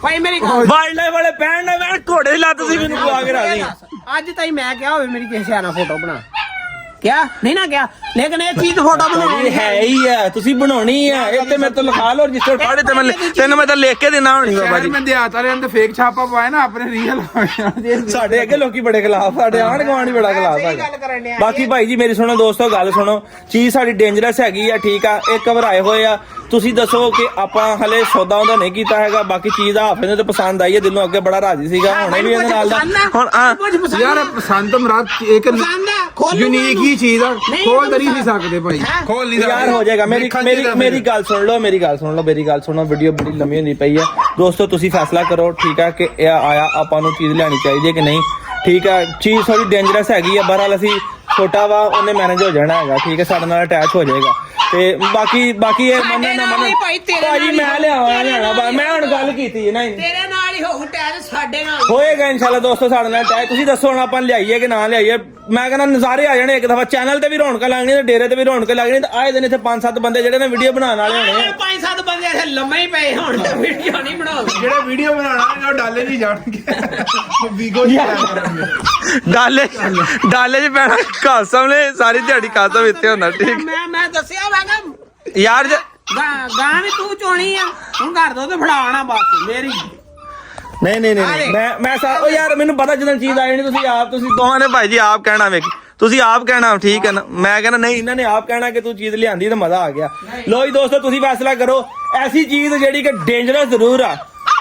ਭਾਈ ਮੇਰੀ ਗੱਲ ਵਾਈਲਡ ਲਾਈਫ ਵਾਲੇ ਪੈਣ ਨਾ ਮੈਂ ਘੋੜੇ ਦੀ ਲੱਤ ਸੀ ਮੈਨੂੰ ਪਵਾ ਕੇ ਰਾਜੀ ਅੱਜ ਤਾਈ ਮੈਂ ਕਿਹਾ ਹੋਵੇ ਮੇਰੀ ਕਿਸੇ ਸਿਆਣਾ ਫੋਟੋ ਬਣਾ ਕਿਆ ਨਹੀਂ ਨਾ ਕਿਹਾ ਲੇਕਿਨ ਇਹ ਚੀਜ਼ ਫੋਟੋ ਬਣਾਉਣੀ ਹੈ ਹੀ ਆ ਤੁਸੀਂ ਬਣਾਉਣੀ ਆ ਇਹ ਤੇ ਮੇਰੇ ਤੋਂ ਲਿਖਾ ਲਓ ਰਜਿਸਟਰ ਪੜ੍ਹ ਤੇ ਮੈਂ ਤੈਨੂੰ ਮੈਂ ਤਾਂ ਲਿਖ ਕੇ ਦੇਣਾ ਹੋਣੀ ਬਾਬਾ ਜੀ ਮੈਂ ਦਿਹਾਤ ਵਾਲਿਆਂ ਨੇ ਫੇਕ ਛਾਪਾ ਪਾਇਆ ਨਾ ਆਪਣੇ ਰੀਅਲ ਸਾਡੇ ਅੱਗੇ ਲੋਕੀ ਬੜੇ ਖਿਲਾਫ ਸਾਡੇ ਆਂਢ ਗੁਆਂਢ ਬੜਾ ਖਿਲਾਫ ਸਹੀ ਹੈਗਾ ਗੱਲ ਕਰਨ ਡਿਆ। ਬਾਕੀ ਭਾਈ ਜੀ ਮੇਰੀ ਸੁਣੋ ਦੋਸਤੋ ਗੱਲ ਸੁਣੋ ਚੀਜ਼ ਸਾਡੀ ਡੇਂਜਰਸ ਹੈਗੀ ਆ ਠੀਕ ਆ ਇਹ ਘਬਰਾਏ ਹੋਏ ਆ ਤੁਸੀਂ ਦੱਸੋ ਕਿ ਆਪਾਂ ਹਲੇ ਸੌਦਾ ਉਹਦਾ ਨਹੀਂ ਕੀਤਾ ਹੈਗਾ ਬਾਕੀ ਚੀਜ਼ ਆ ਹਾਫੇ ਨੂੰ ਤੇ ਪਸੰਦ ਆਈ ਹੈ ਦਿਲੋਂ ਅੱਗੇ ਬੜਾ ਰਾਜੀ ਸੀਗਾ ਹੁਣੇ ਵੀ ਇਹਦੇ ਨਾਲ ਦਾ ਹੁਣ ਆ ਯਾਰ ਪਸੰਦ ਮਰਾਦ ਇੱਕ ਯੂਨੀਕ ਹੀ ਚੀਜ਼ ਆ ਖੋਲ ਨਹੀਂ ਸੀ ਸਕਦੇ ਭਾਈ ਖੋਲ ਨਹੀਂ ਯਾਰ ਹੋ ਜਾਏਗਾ ਮੇਰੀ ਗੱਲ ਸੁਣ ਲਓ ਮੇਰੀ ਗੱਲ ਸੁਣੋ ਵੀਡੀਓ ਬੜੀ ਲੰਮੀ ਹੁੰਦੀ ਪਈ ਹੈ ਦੋਸਤੋ ਤੁਸੀਂ ਫੈਸਲਾ ਕਰੋ ਠੀਕ ਆ ਕਿ ਇਹ ਆਇਆ ਆਪਾਂ ਨੂੰ ਚੀਜ਼ ਲੈਣੀ ਚਾਹੀਦੀ ਹੈ ਕਿ ਨਹੀਂ ਠੀਕ ਆ ਚੀਜ਼ ਥੋੜੀ ਡੇਂਜਰਸ ਹੈਗੀ ਆ ਬਹਰਾਲ ਅਸੀਂ ਛੋਟਾ ਵਾ ਉਹਨੇ ਮੈਨੇਜ ਹੋ ਜਾਣਾ ਹੈਗਾ ਠੀਕ ਹੈ ਸਾਡੇ ਨਾਲ ਅਟੈਚ ਹੋ ਜਾਏਗਾ ਤੇ ਬਾਕੀ ਇਹ ਮੰਨਣ ਨਾ ਮੰਨਣ ਭਾਜੀ ਮੈਂ ਲਿਆਣਾ ਮੈਂ ਹੁਣ ਗੱਲ ਕੀਤੀ ਹੈ ਨਾ ਤੇਰੇ ਨਾਲ ਹੀ ਹੋਊ ਟੈਗ ਸਾਡੇ ਨਾਲ ਹੋਏਗਾ ਇਨਸ਼ਾਅੱਲਾ ਦੋਸਤੋ ਸਾਡੇ ਨਾਲ ਟੈਗ ਤੁਸੀਂ ਦੱਸੋ ਹੁਣ ਆਪਾਂ ਲਿਆਈਏ ਕਿ ਨਾ ਲਿਆਈਏ ਮੈਂ ਕਹਿੰਦਾ ਨਜ਼ਾਰੇ ਆ ਜਾਣੇ ਇੱਕ ਦਫਾ ਚੈਨਲ ਤੇ ਵੀ ਰੌਣਕਾਂ ਲੱਗਣੀਆਂ ਤੇ ਡੇਰੇ ਤੇ ਵੀ ਰੌਣਕਾਂ ਲੱਗਣੀਆਂ ਤੇ ਆਏ ਦਿਨ ਇੱਥੇ 5-7 ਬੰਦੇ ਜਿਹੜੇ ਨੇ ਵੀਡੀਓ ਬਣਾਉਣ ਵਾਲੇ ਹੋਣੇ ਆ 5-7 ਬੰਦੇ ਇੱਥੇ ਲੰਮੇ ਹੀ ਪਏ ਹੁਣ ਤੇ ਵੀਡੀਓ ਨਹੀਂ ਬਣਾਉਂਦੇ ਜਿਹੜੇ ਵੀਡੀਓ ਬਣਾਉਣਾ ਉਹ ਡਾਲੇ ਨਹੀਂ ਜਾਣਗੇ ਵੀਗੋ ਜੀ ਕਰਨਗੇ ਡਾਲੇ ਚ ਪੈਣਾ ਕਾਸਮ ਨੇ ਸਾਰੀ ਦਿਹਾੜੀ ਕਾਸਮ ਇੱਥੇ ਹੁੰਦਾ ਠੀਕ ਮੈਂ ਦੱਸਿਆ ਵਾਂਗਾ ਯਾਰ ਗਾਂ ਵੀ ਤੂੰ ਚੋਣੀ ਆ ਹੁਣ ਘਰ ਦੋ ਤੇ ਫੜਾਣਾ ਬਸ ਮੇਰੀ ਨਹੀਂ ਮੈਂ ਉਹ ਯਾਰ ਮੈਨੂੰ ਪਤਾ ਜਦੋਂ ਚੀਜ਼ ਆਈ ਨਹੀਂ ਤੁਸੀਂ ਦੋਵਾਂ ਨੇ ਭਾਈ ਜੀ ਆਪ ਕਹਿਣਾ ਵੇਖ ਤੁਸੀਂ ਆਪ ਕਹਿਣਾ ਠੀਕ ਹੈ ਨਾ ਮੈਂ ਕਹਿੰਦਾ ਨਹੀਂ ਇਹਨਾਂ ਨੇ ਆਪ ਕਹਿਣਾ ਕਿ ਤੂੰ ਚੀਜ਼ ਲਿਆਂਦੀ ਤਾਂ ਮਜ਼ਾ ਆ ਗਿਆ ਲੋ ਜੀ ਦੋਸਤੋ ਤੁਸੀਂ ਫੈਸਲਾ ਕਰੋ ਐਸੀ ਚੀਜ਼ ਜਿਹੜੀ ਕਿ ਡੇਂਜਰਸ ਜ਼ਰੂਰ ਆ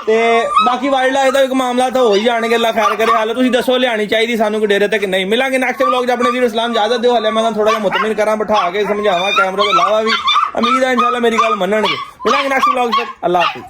ਤੇ ਬਾਕੀ ਵਾਈਲਡ ਲਾਈਫ ਦਾ ਇੱਕ ਮਾਮਲਾ ਤਾਂ ਹੋ ਹੀ ਜਾਣਗੇ ਅੱਲਾ ਖੈਰ ਕਰੇ ਹਾਲੇ ਤੁਸੀਂ ਦੱਸੋ ਲਿਆਣੀ ਚਾਹੀਦੀ ਸਾਨੂੰ ਕਿ ਡੇਰੇ ਤੇ ਕਿ ਨਹੀਂ ਮਿਲਾਂਗੇ ਨੈਕਸਟ ਵਲੌਗ 'ਚ ਆਪਣੇ ਵੀਰ ਇਸਲਾਮ ਇਜਾਜ਼ਤ ਦਿਓ ਹਲੇ ਮੈਂ ਤਾਂ ਥੋੜਾ ਜਿਹਾ ਮੁਤਮਿਨ ਕਰਾਂ ਬਿਠਾ ਕੇ ਸਮਝਾਵਾਂ ਕੈਮਰਾ ਤੋਂ ਲਾਵਾ ਵੀ ਉਮੀਦ ਹੈ ਇਨਸ਼ਾਅੱਲਾ ਮੇਰੀ ਗੱਲ ਮੰਨਣਗੇ ਮਿਲਾਂਗੇ ਨੈਕਸਟ ਵਲੌਗ 'ਚ ਅੱਲਾ ਹਾਫਿਜ਼